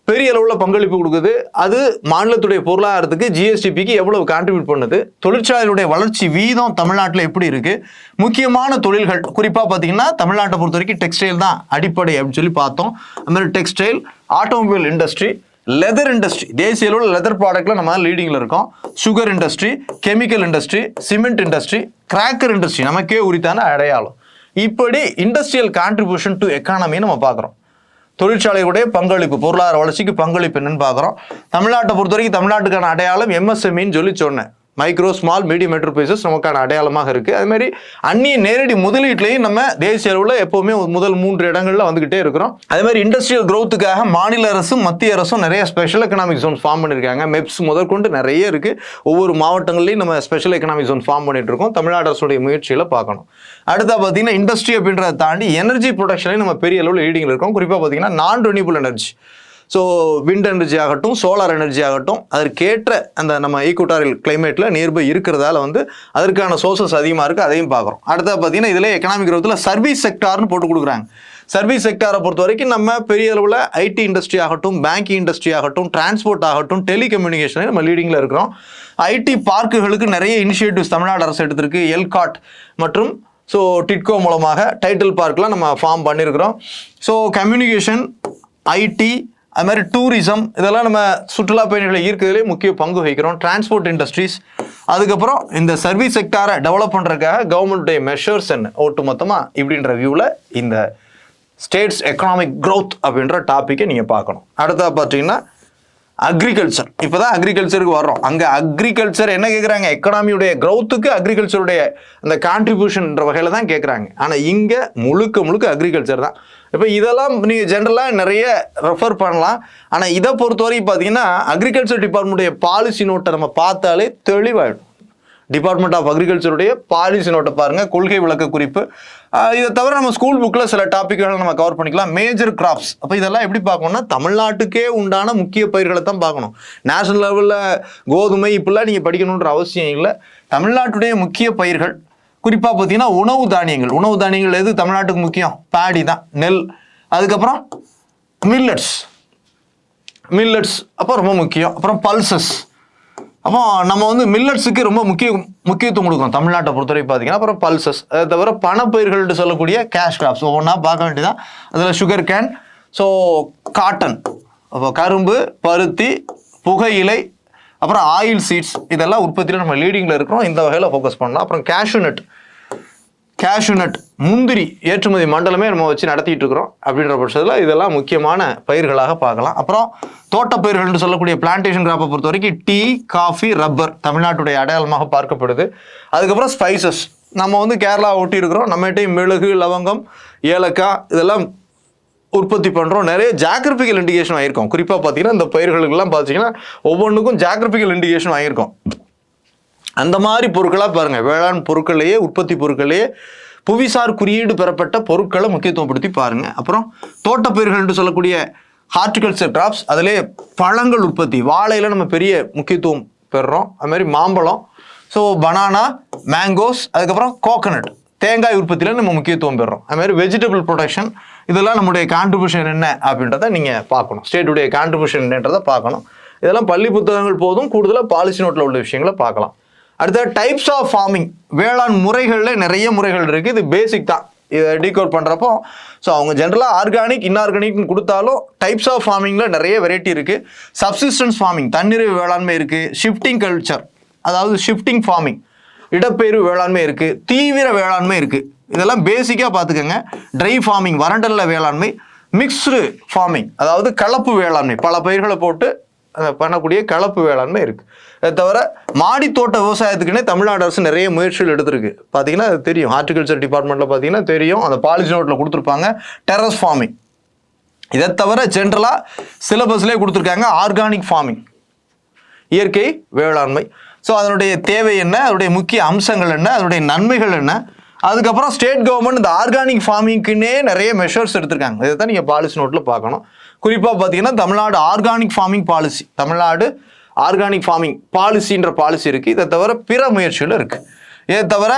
Speaker 1: பெரிய அளவில் பங்களிப்பு கொடுக்குது. அது மாநிலத்துடைய பொருளாதாரத்துக்கு ஜிஎஸ்டிபிக்கு எவ்வளவு கான்ட்ரிபியூட் பண்ணுது, தொழிற்சாலைகளுடைய வளர்ச்சி வீதம் தமிழ்நாட்டில் எப்படி இருக்குது, முக்கியமான தொழில்கள் குறிப்பாக பார்த்தீங்கன்னா தமிழ்நாட்டை பொறுத்த வரைக்கும் டெக்ஸ்டைல் தான் அடிப்படை அப்படின்னு சொல்லி பார்த்தோம். அதுமாதிரி textile, automobile industry, leather industry, தேசிய அளவில் லெதர் ப்ராடக்ட்ல நம்ம லீடிங்கில் இருக்கோம். Sugar industry, chemical industry, cement industry, cracker industry நமக்கே உரித்தான அடையாளம். இப்படி இண்டஸ்ட்ரியல் கான்ட்ரிபியூஷன் டு எக்கானமின்னு நம்ம பார்க்குறோம். தொழிற்சாலைகளுடைய பங்களிப்பு, பொருளாதார வளர்ச்சிக்கு பங்களிப்பு என்னன்னு பார்க்குறோம். தமிழ்நாட்டை பொறுத்த வரைக்கும் தமிழ்நாட்டுக்கான அடையாளம் எம்எஸ்எம்இன்னு சொல்லி சொன்னேன். மைக்ரோ ஸ்மால் மீடியம் என்டர்பிரைசஸ் நமக்கான அடையாளமாக இருக்குது. அதுமாதிரி அந்நிய நேரடி முதலீட்லையும் நம்ம தேசிய அளவில் எப்போவுமே முதல் 3 இடங்களில் வந்துக்கிட்டே இருக்கிறோம். அதேமாதிரி இண்டஸ்ட்ரியல் growthக்காக மாநில அரசும் மத்திய அரசும் நிறைய ஸ்பெஷல் எக்கனாமிக் ஜோன் ஃபார்ம் பண்ணியிருக்காங்க. மெப்ஸ் முதற்கொண்டு நிறைய இருக்குது. ஒவ்வொரு மாவட்டங்கள்லையும் நம்ம ஸ்பெஷல் எக்கனாமிக் ஜோன் ஃபார்ம் பண்ணிட்டு இருக்கோம். தமிழ்நாடு அரசுடைய முயற்சியில் பார்க்கணும். அடுத்தா பார்த்தீங்கன்னா இண்டஸ்ட்ரி அப்படின்றத தாண்டி எனர்ஜி ப்ரொடக்ஷன்லையும் நம்ம பெரிய அளவில் லீடிங்கில் இருக்கோம். குறிப்பாக பார்த்தீங்கன்னா நான் renewable energy, so wind energy ஆகட்டும், சோலார் எனர்ஜி ஆகட்டும், அதற்கேற்ற அந்த நம்ம ஈக்குவட்டாரியல் கிளைமேட்டில் நியர்பை இருக்கிறதால வந்து அதற்கான சோர்சஸ் அதிகமாக இருக்குது, அதையும் பார்க்குறோம். அடுத்தா பார்த்தீங்கன்னா இதில் எக்கனாமிக் growthல சர்வீஸ் செக்டார்னு போட்டு கொடுக்குறாங்க. சர்வீஸ் செக்டாரை பொறுத்த வரைக்கும் நம்ம பெரிய அளவில் ஐடி இண்டஸ்ட்ரி ஆகட்டும், பேங்கிங் இண்டஸ்ட்ரி ஆகட்டும், டிரான்ஸ்போர்ட் ஆகட்டும், டெலிகம்யூனிகேஷன் நம்ம லீடிங்கில் இருக்கிறோம். ஐடி பார்க்குகளுக்கு நிறைய இனிஷியேட்டிவ்ஸ் தமிழ்நாடு அரசு எடுத்திருக்கு. எல்காட் மற்றும் டிட்கோ மூலமாக டைட்டில் பார்க்லாம் நம்ம ஃபார்ம் பண்ணியிருக்கிறோம். ஸோ கம்யூனிகேஷன், ஐடி, அது மாதிரி டூரிசம், இதெல்லாம் நம்ம சுற்றுலா பயணிகளை ஈர்க்கிறதுலே முக்கிய பங்கு வகிக்கிறோம். டிரான்ஸ்போர்ட் இண்டஸ்ட்ரீஸ், அதுக்கப்புறம் இந்த சர்வீஸ் செக்டாரை டெவலப் பண்ணுறதுக்காக கவர்மெண்ட்டுடைய மெஷர்ஸ் என்ன ஒட்டு மொத்தமாக இப்படின்ற வியூவில் இந்த ஸ்டேட்ஸ் எக்கனாமிக் growth அப்படின்ற டாப்பிக்கை நீங்கள் பார்க்கணும். அடுத்தா பார்த்தீங்கன்னா அக்ரிகல்ச்சர். இப்போ தான் அக்ரிகல்ச்சருக்கு வர்றோம். அங்கே அக்ரிகல்ச்சர் என்ன கேட்குறாங்க, எக்கனாமியுடைய growthக்கு அக்ரிகல்ச்சருடைய அந்த கான்ட்ரிபியூஷன்ன்ற வகையில் தான் கேட்குறாங்க. ஆனால் இங்கே முழுக்க அக்ரிகல்ச்சர் தான். இப்போ இதெல்லாம் நீங்கள் ஜென்ரலாக நிறைய ரெஃபர் பண்ணலாம். ஆனால் இதை பொறுத்தவரைக்கும் பார்த்தீங்கன்னா அக்ரிகல்ச்சர் டிபார்ட்மெண்ட்டுடைய பாலிசி நோட்டை நம்ம பார்த்தாலே தெளிவாயிடும். டிபார்ட்மெண்ட் ஆஃப் அக்ரிகல்ச்சருடைய பாலிசி நோட்டை பாருங்கள், கொள்கை விளக்க குறிப்பு. இதை தவிர நம்ம ஸ்கூல் புக்கில் சில டாப்பிக்களை நம்ம கவர் பண்ணிக்கலாம். மேஜர் கிராப்ஸ், அப்போ இதெல்லாம் எப்படி பார்க்கணும்னா தமிழ்நாட்டுக்கே உண்டான முக்கிய பயிர்களை தான் பார்க்கணும். நேஷனல் லெவலில் கோதுமை இப்படிலாம் நீங்கள் படிக்கணுன்ற அவசியம் இல்லை. தமிழ்நாட்டுடைய முக்கிய பயிர்கள் குறிப்பாக பார்த்தீங்கன்னா உணவு தானியங்கள் எது தமிழ்நாட்டுக்கு முக்கியம், பேடி தான், நெல். அதுக்கப்புறம் மில்லட்ஸ் அப்போ ரொம்ப முக்கியம். அப்புறம் பல்சஸ், அப்போ நம்ம வந்து மில்லட்ஸுக்கு ரொம்ப முக்கியத்துவம் கொடுக்கணும் தமிழ்நாட்டை பொறுத்தவரை பார்த்தீங்கன்னா. அப்புறம் பல்சஸ், அதை தவிர பணப்பயிர்கள்ட்டு சொல்லக்கூடிய கேஷ் கிராப்ஸ் ஒவ்வொன்றா பார்க்க வேண்டியதான். அதில் சுகர் கேன், காட்டன், அப்போ கரும்பு, பருத்தி, புகையிலை, அப்புறம் ஆயில் சீட்ஸ், இதெல்லாம் உற்பத்தியில் நம்ம லீடிங்கில் இருக்கிறோம். இந்த வகையில் ஃபோக்கஸ் பண்ணலாம். அப்புறம் கேஷ்யூநட், முந்திரி ஏற்றுமதி மண்டலமே நம்ம வச்சு நடத்திட்டு இருக்கிறோம். அப்படின்ற பட்சத்தில் இதெல்லாம் முக்கியமான பயிர்களாக பார்க்கலாம். அப்புறம் தோட்டப்பயிர்கள்னு சொல்லக்கூடிய பிளான்டேஷன் கிராப்பை பொறுத்த வரைக்கும் டீ, காஃபி, ரப்பர் தமிழ்நாட்டுடைய அடையாளமாக பார்க்கப்படுது. அதுக்கப்புறம் ஸ்பைசஸ், நம்ம வந்து கேரளா ஒட்டி இருக்கிறோம். நம்மகிட்டையும் மிளகு, லவங்கம், ஏலக்காய் இதெல்லாம் உற்பத்தி பண்ணுறோம். நிறைய ஜாகிரபிக்கல் இண்டிகேஷன் ஆகிருக்கும். குறிப்பாக பார்த்தீங்கன்னா இந்த பயிர்களுக்கெல்லாம் பார்த்தீங்கன்னா ஒவ்வொன்றுக்கும் ஜாகிரபிக்கல் இண்டிகேஷன் ஆகிருக்கும். அந்த மாதிரி பொருட்களாக பாருங்கள், வேளாண் பொருட்களையே, உற்பத்தி பொருட்களையே புவிசார் குறியீடு பெறப்பட்ட பொருட்களை முக்கியத்துவப்படுத்தி பாருங்கள். அப்புறம் தோட்டப்பயிர்கள்னு சொல்லக்கூடிய ஹார்டிகல்ச்சர் கிராப்ஸ், அதிலே பழங்கள் உற்பத்தி, வாழையில் நம்ம பெரிய முக்கியத்துவம் பெறுறோம். அது மாதிரி மாம்பழம், ஸோ பனானா, மேங்கோஸ், அதுக்கப்புறம் கோகனட், தேங்காய் உற்பத்தியில் நம்ம முக்கியத்துவம் பெறுறோம். அது மாதிரி வெஜிடபிள் ப்ரொடக்ஷன், இதெல்லாம் நம்முடைய கான்ட்ரிபியூஷன் என்ன அப்படின்றத நீங்கள் பார்க்கணும். ஸ்டேட்டுடைய கான்ட்ரிபியூஷன் என்னன்றதை பார்க்கணும். இதெல்லாம் பள்ளி புத்தகங்கள் போதும், கூடுதலாக பாலிசி நோட்டில் உள்ள விஷயங்களை பார்க்கலாம். அடுத்த டைப்ஸ் ஆஃப் ஃபார்மிங், வேளாண் முறைகளில் நிறைய முறைகள் இருக்குது. இது பேசிக் தான், இதை டீகோட் பண்ணுறப்போ. ஸோ அவங்க ஜென்ரலாக ஆர்கானிக், இன்ஆர்கானிக்னு கொடுத்தாலும் டைப்ஸ் ஆஃப் ஃபார்மிங்கில் நிறைய வெரைட்டி இருக்குது. சப்சிஸ்டன்ஸ் ஃபார்மிங், தன்னிறைவு வேளாண்மை இருக்குது. ஷிஃப்டிங் கல்ச்சர், அதாவது ஷிஃப்டிங் ஃபார்மிங், இடப்பெயர்வு வேளாண்மை இருக்குது. தீவிர வேளாண்மை இருக்குது. இதெல்லாம் பேசிக்காக பார்த்துக்கோங்க. ட்ரை ஃபார்மிங், வறண்டல்ல வேளாண்மை. மிக்ஸ்டு ஃபார்மிங், அதாவது கலப்பு வேளாண்மை, பல பயிர்களை போட்டு பண்ணக்கூடிய கலப்பு வேளாண்மை இருக்குது. அதை தவிர மாடித்தோட்ட விவசாயத்துக்குன்னே தமிழ்நாடு அரசு நிறைய முயற்சிகள் எடுத்திருக்கு. பார்த்தீங்கன்னா அது தெரியும், ஹார்டிகல்ச்சர் டிபார்ட்மெண்ட்டில் பார்த்தீங்கன்னா தெரியும், அந்த பாலிசி நோட்டில் கொடுத்துருப்பாங்க. டெரஸ் ஃபார்மிங், இதை தவிர ஜென்ரலாக சிலபஸ்லேயே கொடுத்துருக்காங்க ஆர்கானிக் ஃபார்மிங், இயற்கை வேளாண்மை. ஸோ அதனுடைய தேவை என்ன, அதனுடைய முக்கிய அம்சங்கள் என்ன, அதனுடைய நன்மைகள் என்ன. அதுக்கப்புறம் ஸ்டேட் கவர்மெண்ட் இந்த ஆர்கானிக் ஃபார்மிங்க்குன்னே நிறைய மெஷர்ஸ் எடுத்திருக்காங்க. இதை தான் நீங்கள் பாலிசி நோட்டில் பார்க்கணும். குறிப்பாக பார்த்தீங்கன்னா Tamil Nadu organic farming policy, Tamil Nadu organic farming பாலிசின்ற பாலிசி இருக்குது. இதை தவிர பிற முயற்சிகள் இருக்குது. இதை தவிர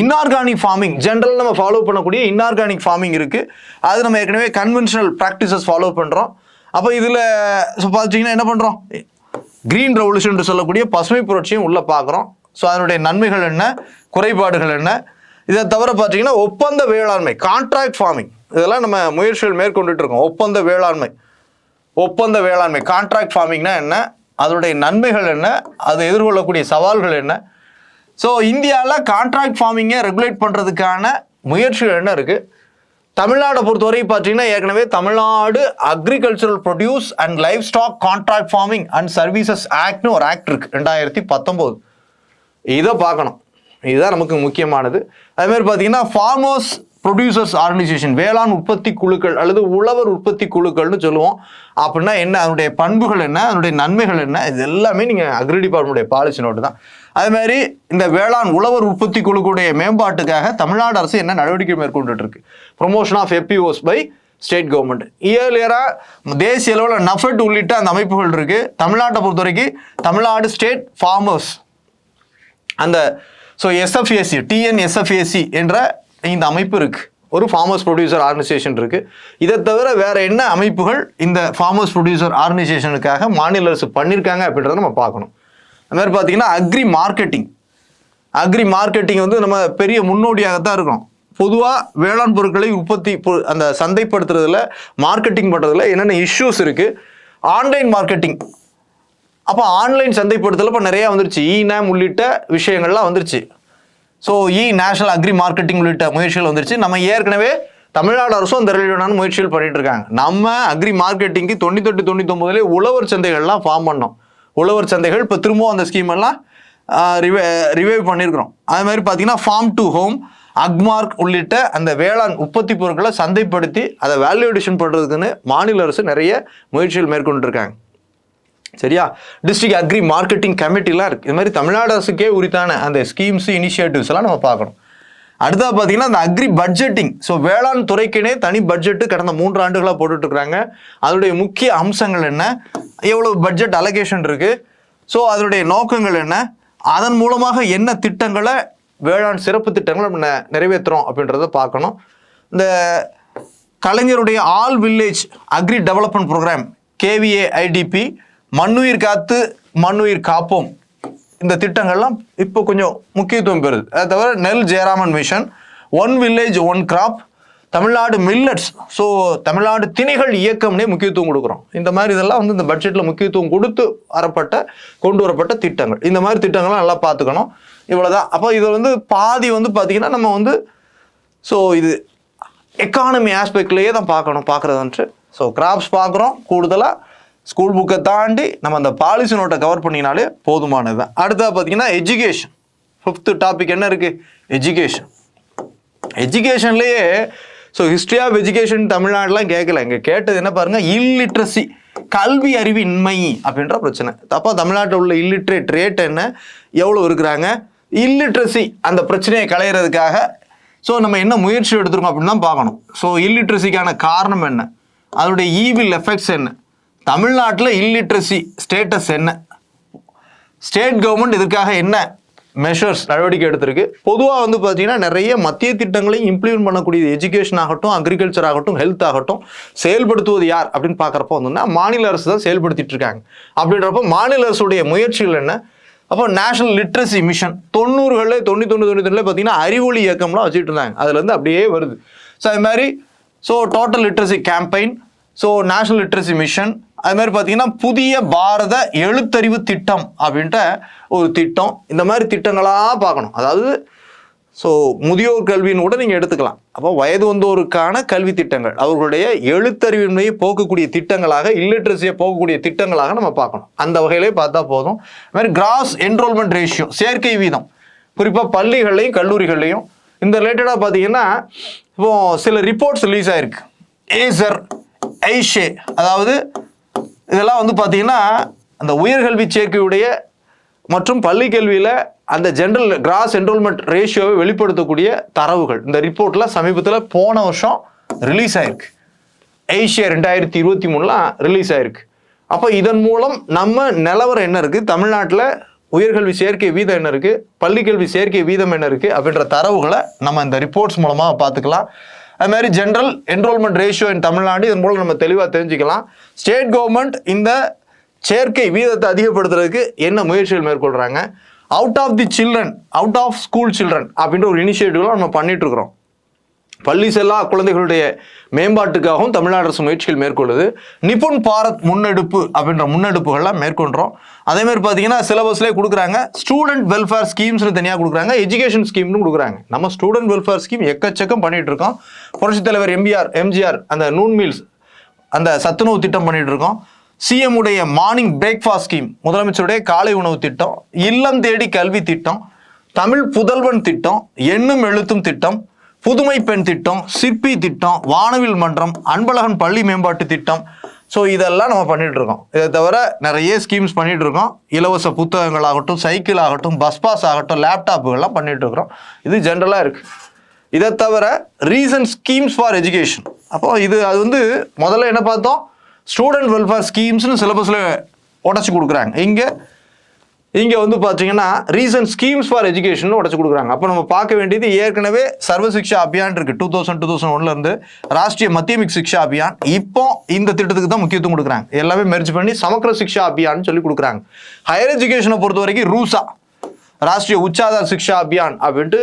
Speaker 1: இன்ஆர்கானிக் ஃபார்மிங், ஜென்ரல் நம்ம ஃபாலோ பண்ணக்கூடிய இன்ஆர்கானிக் ஃபார்மிங் இருக்குது. அது நம்ம ஏற்கனவே கன்வென்ஷனல் ப்ராக்டிசஸ் ஃபாலோ பண்ணுறோம். அப்போ இதில் பார்த்தீங்கன்னா என்ன பண்ணுறோம், கிரீன் ரெவல்யூஷன் சொல்லக்கூடிய பசுமை புரட்சியும் உள்ளே பார்க்குறோம். ஸோ அதனுடைய நன்மைகள் என்ன, குறைபாடுகள் என்ன. இதை தவிர பார்த்தீங்கன்னா ஒப்பந்த வேளாண்மை, கான்ட்ராக்ட் ஃபார்மிங், இதெல்லாம் நம்ம முயற்சிகள் மேற்கொண்டுட்டு இருக்கோம். ஒப்பந்த வேளாண்மை கான்ட்ராக்ட் ஃபார்மிங்னா என்ன, அதனுடைய நன்மைகள் என்ன, அது எதிர்கொள்ளக்கூடிய சவால்கள் என்ன. ஸோ இந்தியாவில் கான்ட்ராக்ட் ஃபார்மிங்கை ரெகுலேட் பண்ணுறதுக்கான முயற்சிகள் என்ன இருக்குது. தமிழ்நாடை பொறுத்தவரை பார்த்தீங்கன்னா ஏற்கனவே Tamil Nadu agricultural produce and livestock contract farming and services ஆக்ட்னு ஒரு ஆக்ட் இருக்குது 2019. இதை பார்க்கணும், இதுதான் நமக்கு முக்கியமானது. அதுமாதிரி பார்த்தீங்கன்னா ஃபார்மர்ஸ் ப்ரொடியூசர்ஸ் ஆர்கனைசேஷன், வேளாண் உற்பத்தி குழுக்கள் அல்லது உழவர் உற்பத்தி குழுக்கள்னு சொல்லுவோம். அப்படின்னா என்ன, அதனுடைய பண்புகள் என்ன, அதனுடைய நன்மைகள் என்ன, இது எல்லாமே நீங்கள் அக்ரி டிபார்ட்மெண்ட்டுடைய பாலிசி நோட்டு தான். அது மாதிரி இந்த வேளாண் உழவர் உற்பத்தி குழுக்களுடைய மேம்பாட்டுக்காக தமிழ்நாடு அரசு என்ன நடவடிக்கை மேற்கொண்டுட்டு இருக்கு. Promotion of FPOs by state government. இயர்லியராக தேசிய அளவில் நஃபெட் உள்ளிட்ட அந்த அமைப்புகள் இருக்குது. தமிழ்நாட்டை பொறுத்த வரைக்கும் தமிழ்நாடு ஸ்டேட் ஃபார்மர்ஸ் அந்த SFAC, TNSFAC என்ற இந்த அமைப்பு இருக்குது. ஒரு ஃபார்மர்ஸ் ப்ரொடியூசர் ஆர்கனைசேஷன் இருக்குது. இதை தவிர வேறு என்ன அமைப்புகள் இந்த ஃபார்மர்ஸ் ப்ரொடியூசர் ஆர்கனைசேஷனுக்காக மாநில அரசு பண்ணியிருக்காங்க அப்படின்றத நம்ம பார்க்கணும். அது மாதிரி பார்த்தீங்கன்னா அக்ரி மார்க்கெட்டிங் வந்து நம்ம பெரிய முன்னோடியாகத்தான் இருக்கோம். பொதுவாக வேளாண் பொருட்களை உற்பத்தி அந்த சந்தைப்படுத்துறதுல, மார்க்கெட்டிங் பண்ணுறதுல என்னென்ன இஷ்யூஸ் இருக்குது. ஆன்லைன் மார்க்கெட்டிங், அப்போ ஆன்லைன் சந்தைப்படுத்தல இப்போ நிறையா வந்துருச்சு. இ-NAM உள்ளிட்ட விஷயங்கள்லாம் வந்துருச்சு. ஸோ நேஷனல் அக்ரி மார்க்கெட்டிங் உள்ளிட்ட முயற்சிகள் வந்துருச்சு. நம்ம ஏற்கனவே தமிழ்நாடு அரசும் அந்த ரிலேட்டடான முயற்சிகள் பண்ணிட்டு இருக்காங்க. நம்ம அக்ரி மார்க்கெட்டிங்கு 98-99 உழவர் சந்தைகள்லாம் ஃபார்ம் பண்ணோம். உழவர் சந்தைகள் இப்போ திரும்பவும் அந்த ஸ்கீம் எல்லாம் ரிவைவ் பண்ணியிருக்கிறோம். அது மாதிரி பார்த்தீங்கன்னா ஃபார்ம் டு ஹோம், அக்மார்க் உள்ளிட்ட அந்த வேளாண் உற்பத்தி பொருட்களை சந்தைப்படுத்தி அதை வேல்யூடேஷன் பண்ணுறதுக்குன்னு மாநில அரசு நிறைய முயற்சிகள் மேற்கொண்டுருக்காங்க. சரியா, டிஸ்ட்ரிக்ட் அக்ரி மார்க்கெட்டிங் கமிட்டிலாம் இருக்குது. இது மாதிரி தமிழ்நாடு அரசுக்கே உரித்தான அந்த ஸ்கீம்ஸ், இனிஷியேட்டிவ்ஸ் எல்லாம் நம்ம பார்க்கணும். அடுத்தது பார்த்தீங்கன்னா இந்த அக்ரி பட்ஜெட்டிங். ஸோ வேளாண் துறைக்குனே தனி பட்ஜெட்டு கடந்த 3 ஆண்டுகளாக போட்டுட்ருக்குறாங்க. அதனுடைய முக்கிய அம்சங்கள் என்ன, எவ்வளோ பட்ஜெட் அலோகேஷன் இருக்குது, ஸோ அதனுடைய நோக்கங்கள் என்ன, அதன் மூலமாக என்ன திட்டங்களை, வேளாண் சிறப்பு திட்டங்களை நம்ம நிறைவேற்றுறோம் அப்படின்றத பார்க்கணும். இந்த கலைஞருடைய all village agri development programme KVAIDP, மண்ணுயிர் காத்து மண்ணுயிர் காப்போம், இந்த திட்டங்கள்லாம் இப்போ கொஞ்சம் முக்கியத்துவம் பெறுது. அதை தவிர நெல் Jayaraman mission, 1 village 1 crop, Tamil Nadu millets, so Tamil Nadu திணைகள் இயக்கம்னே முக்கியத்துவம் கொடுக்குறோம். இந்த மாதிரி இதெல்லாம் வந்து இந்த பட்ஜெட்டில் முக்கியத்துவம் கொடுத்து கொண்டு வரப்பட்ட திட்டங்கள். இந்த மாதிரி திட்டங்கள்லாம் நல்லா பார்த்துக்கணும். இவ்வளோதான். அப்போ இது வந்து பாதி வந்து பார்த்திங்கன்னா நம்ம வந்து ஸோ இது எக்கானமி ஆஸ்பெக்ட்லேயே தான் பார்க்குறதுன்ட்டு. ஸோ கிராப்ஸ் பார்க்குறோம். கூடுதலாக ஸ்கூல் புக்கை தாண்டி நம்ம அந்த பாலிசி நோட்டை கவர் பண்ணினாலே போதுமானது தான். அடுத்தது பார்த்தீங்கன்னா எஜுகேஷன். 5th டாபிக் என்ன இருக்குது, எஜுகேஷன்லேயே ஸோ ஹிஸ்ட்ரி ஆஃப் எஜுகேஷன் தமிழ்நாடுலாம் கேட்கல. இங்கே கேட்டது என்ன பாருங்கள், இல்லிட்ரஸி, கல்வி அறிவின்மை அப்படின்ற பிரச்சனை. அப்போ தமிழ்நாட்டில் உள்ள இல்லிட்ரேட் ரேட் என்ன, எவ்வளோ இருக்கிறாங்க, இல்லிட்ரஸி அந்த பிரச்சனையை களையிறதுக்காக ஸோ நம்ம என்ன முயற்சி எடுத்துருக்கோம் அப்படின்னு தான் பார்க்கணும். ஸோ இல்லிட்ரஸிக்கான காரணம் என்ன, அதனுடைய ஈவில் எஃபெக்ட்ஸ் என்ன, தமிழ்நாட்டில் இல்லிட்ரசி ஸ்டேட்டஸ் என்ன, ஸ்டேட் கவர்மெண்ட் இதுக்காக என்ன மெஷர்ஸ் நடவடிக்கை எடுத்திருக்கு. பொதுவாக வந்து பார்த்தீங்கன்னா நிறைய மத்திய திட்டங்களையும் இம்ப்ளிமெண்ட் பண்ணக்கூடிய எஜுகேஷன் ஆகட்டும், அக்ரிகல்ச்சர் ஆகட்டும், ஹெல்த் ஆகட்டும் செயல்படுத்துவது யார் அப்படின்னு பார்க்குறப்போ வந்துன்னா மாநில அரசு தான் செயல்படுத்திட்டு இருக்காங்க. அப்படின்றப்போ மாநில அரசுடைய முயற்சிகள் என்ன, அப்போ நேஷனல் லிட்ரஸி மிஷன் 90களில் 91 பார்த்தீங்கன்னா அறிவொளி இயக்கம்லாம் வச்சுட்டு இருந்தாங்க. அதுலேருந்து அப்படியே வருது. ஸோ அது மாதிரி total literacy campaign, national literacy mission, அது மாதிரி பார்த்தீங்கன்னா புதிய பாரத எழுத்தறிவு திட்டம் அப்படின்ட்டு ஒரு திட்டம். இந்த மாதிரி திட்டங்களாக பார்க்கணும். அதாவது முதியோர் கல்வின்னு கூட நீங்கள் எடுத்துக்கலாம். அப்போ வயது வந்தோருக்கான கல்வி திட்டங்கள், அவர்களுடைய எழுத்தறிவின்மையை போக்கக்கூடிய திட்டங்களாக, இல்லிட்ரஸியை போக்கக்கூடிய திட்டங்களாக நம்ம பார்க்கணும். அந்த வகையிலே பார்த்தா போதும். அது மாதிரி கிராஸ் என்ரோல்மெண்ட் ரேஷியோ, சேர்க்கை வீதம், குறிப்பாக பள்ளிகள்லையும் கல்லூரிகள்லையும் இந்த ரிலேட்டடாக பார்த்தீங்கன்னா இப்போ சில ரிப்போர்ட்ஸ் ரிலீஸ் ஆகிருக்கு. ஏசர், ஐஷே, அதாவது இதெல்லாம் வந்து பார்த்தீங்கன்னா அந்த உயர்கல்வி சேர்க்கையுடைய மற்றும் பள்ளி கல்வியில் அந்த ஜென்ரல் கிராஸ் என்ரோல்மெண்ட் ரேஷியோவை வெளிப்படுத்தக்கூடிய தரவுகள் இந்த ரிப்போர்ட்டில் சமீபத்தில் போன வருஷம் ரிலீஸ் ஆயிருக்கு. ஏஷியா 2023 ரிலீஸ் ஆயிருக்கு. அப்போ இதன் மூலம் நம்ம நிலவரம் என்ன இருக்குது, தமிழ்நாட்டில் உயர்கல்வி சேர்க்கை வீதம் என்ன இருக்குது, பள்ளிக்கல்வி சேர்க்கை வீதம் என்ன இருக்குது அப்படின்ற தரவுகளை நம்ம இந்த ரிப்போர்ட்ஸ் மூலமாக பார்த்துக்கலாம். அது மாதிரி ஜென்ரல் என்ரோல்மெண்ட் ரேஷியோ இன் தமிழ்நாடு, இதன் மூலம் நம்ம தெளிவாக தெரிஞ்சுக்கலாம். ஸ்டேட் கவர்மெண்ட் இந்த சேர்க்கை வீதத்தை அதிகப்படுத்துறதுக்கு என்ன முயற்சிகள் மேற்கொள்கிறாங்க, out of the children, out of school children அப்படின்ற ஒரு இனிஷியேட்டிவ்லாம் நம்ம பண்ணிட்டு இருக்கிறோம். பள்ளி செல்லா குழந்தைகளுடைய மேம்பாட்டுக்காகவும் தமிழ்நாடு அரசு முயற்சிகள் மேற்கொள்ளுது. நிபுண் பாரத் முன்னெடுப்பு அப்படின்ற முன்னெடுப்புகள்லாம் மேற்கொள்கிறோம். அதேமாதிரி பார்த்தீங்கன்னா சிலபஸ்லேயே கொடுக்குறாங்க. ஸ்டூடெண்ட் வெல்ஃபேர் ஸ்கீம்ஸ்னு தனியாக கொடுக்குறாங்க, எஜுகேஷன் ஸ்கீம்னு கொடுக்குறாங்க. நம்ம ஸ்டூடெண்ட் வெல்ஃபேர் ஸ்கீம் எக்கச்சக்கம் பண்ணிகிட்டு இருக்கோம். புரட்சித் தலைவர் எம்ஜிஆர் அந்த நூன் மீல்ஸ் அந்த சத்துணவு திட்டம் பண்ணிகிட்டு இருக்கோம். சிஎம் உடைய மார்னிங் பிரேக்ஃபாஸ்ட் ஸ்கீம், முதலமைச்சருடைய காலை உணவு திட்டம், இல்லம் தேடி கல்வி திட்டம், தமிழ் புதல்வன் திட்டம், எண்ணும் எழுத்தும் திட்டம், புதுமை பெண் திட்டம், சிற்பி திட்டம், வானவில் மன்றம், அன்பழகன் பள்ளி மேம்பாட்டு திட்டம். இதெல்லாம் நம்ம பண்ணிட்டு இருக்கோம். இதை தவிர நிறைய ஸ்கீம்ஸ் பண்ணிட்டு இருக்கோம். இலவச புத்தகங்கள் ஆகட்டும், சைக்கிள் ஆகட்டும், பஸ் பாஸ் ஆகட்டும், லேப்டாப்புகள்லாம் பண்ணிட்டு இருக்கிறோம். இது ஜென்ரலாக இருக்கு. இதை தவிர ரீசன்ட் ஸ்கீம்ஸ் ஃபார் எஜுகேஷன். அப்போ அது வந்து முதல்ல என்ன பார்த்தோம், ஸ்டூடெண்ட் வெல்ஃபேர் ஸ்கீம்ஸ்னு சிலபஸில் உடச்சி கொடுக்குறாங்க. இங்கே வந்து பார்த்தீங்கன்னா ரீசன்ட் ஸ்கீம்ஸ் ஃபார் எஜுகேஷன் உடச்சி கொடுக்குறாங்க. அப்போ நம்ம பார்க்க வேண்டியது ஏற்கனவே சர்வ சிக்ஷா அபியான் இருக்குது 2001 ராஷ்ட்ரிய மத்தியமிக் சிக்ஷா அபியான். இப்போ இந்த திட்டத்துக்கு தான் முக்கியத்துவம் கொடுக்குறாங்க. எல்லாமே மெர்ஜ் பண்ணி சமக்கர சிக்ஷா அபியான் சொல்லி கொடுக்குறாங்க. ஹையர் எஜுகேஷனை பொறுத்த வரைக்கும் ரூசா, ராஷ்ட்ரிய உச்சாதார் சிக்ஷா அபியான் அப்படின்ட்டு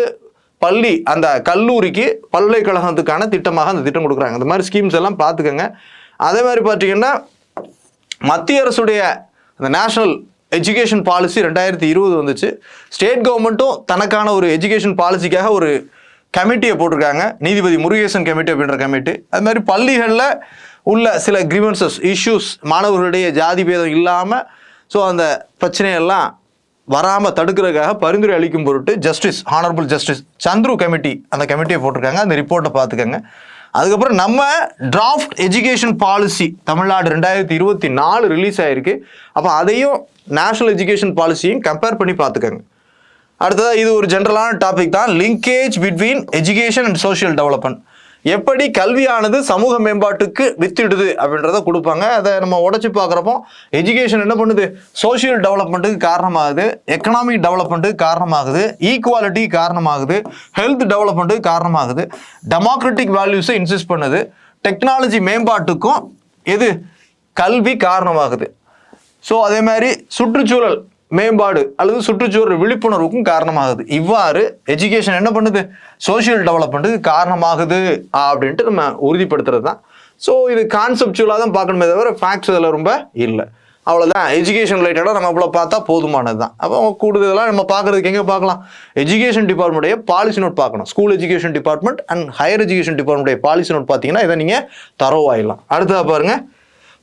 Speaker 1: பள்ளி அந்த கல்லூரிக்கு பல்கலைக்கழகத்துக்கான திட்டமாக அந்த திட்டம் கொடுக்குறாங்க. இந்த மாதிரி ஸ்கீம்ஸ் எல்லாம் பார்த்துக்கோங்க. அதே மாதிரி பார்த்தீங்கன்னா மத்திய அரசுடைய அந்த நேஷனல் எஜுகேஷன் பாலிசி 2020 வந்துச்சு. ஸ்டேட் கவர்மெண்ட்டும் தனக்கான ஒரு எஜுகேஷன் பாலிசிக்காக ஒரு கமிட்டியை போட்டிருக்காங்க, நீதிபதி முருகேசன் கமிட்டி அப்படின்ற கமிட்டி. அது மாதிரி பள்ளிகளில் உள்ள சில கிரீவன்சஸ் இஷ்யூஸ், மாணவர்களுடைய ஜாதி பேதம் இல்லாமல் அந்த பிரச்சனையெல்லாம் வராமல் தடுக்கிறதுக்காக பரிந்துரை அளிக்கும் பொருட்டு ஹானரபிள் ஜஸ்டிஸ் சந்துரு கமிட்டி அந்த கமிட்டியை போட்டிருக்காங்க. அந்த ரிப்போர்ட்டை பார்த்துக்கங்க. அதுக்கப்புறம் நம்ம draft education policy Tamil Nadu 2024 release ஆகிருக்கு. அப்போ அதையும் நேஷனல் எஜுகேஷன் பாலிசியும் கம்பேர் பண்ணி பார்த்துக்கோங்க. அடுத்ததாக இது ஒரு ஜென்ரலான டாபிக் தான், linkage between education and social development. எப்படி கல்வியானது சமூக மேம்பாட்டுக்கு வித்திடுது அப்படின்றத கொடுப்பாங்க. அதை நம்ம உடச்சி பார்க்குறப்போ எஜுகேஷன் என்ன பண்ணுது, சோஷியல் டெவலப்மெண்ட்டுக்கு காரணமாகுது, எக்கனாமிக் டெவலப்மெண்ட்டுக்கு காரணமாகுது, ஈக்குவாலிட்டி காரணமாகுது, ஹெல்த் டெவலப்மெண்ட்டுக்கு காரணமாகுது, டெமோக்ராட்டிக் வேல்யூஸை இன்சிஸ்ட் பண்ணுது, டெக்னாலஜி மேம்பாட்டுக்கும் கல்வி காரணமாகுது. அதே மாதிரி சுற்றுச்சூழல் மேம்பாடு அல்லது சுற்றுச்சூழல் விழிப்புணர்வுக்கும் காரணமாகுது. இவ்வாறு எஜுகேஷன் என்ன பண்ணுது, சோஷியல் டெவலப்மெண்ட்டுக்கு காரணமாகுது அப்படின்ட்டு நம்ம உறுதிப்படுத்துறது தான். இது கான்செப்சுவலாக தான் பார்க்கணுமே தவிர ஃபேக்ட்ஸ் இதில் ரொம்ப இல்லை. அவ்வளோதான். எஜுகேஷன் ரிலேட்டடாக நம்ம இவ்வளோ பார்த்தா போதுமானது தான். அப்போ கூடுதலாக நம்ம பார்க்குறதுக்கு எங்கே பார்க்கலாம், எஜுகேஷன் டிபார்ட்மெண்ட்டுடைய பாலிசி நோட் பார்க்கணும். School education department and higher education டிபார்ட்மெண்ட்டுடைய பாலிசி நோட் பார்த்தீங்கன்னா இதை நீங்கள் தரோவாயிடலாம். அடுத்ததாக பாருங்கள்,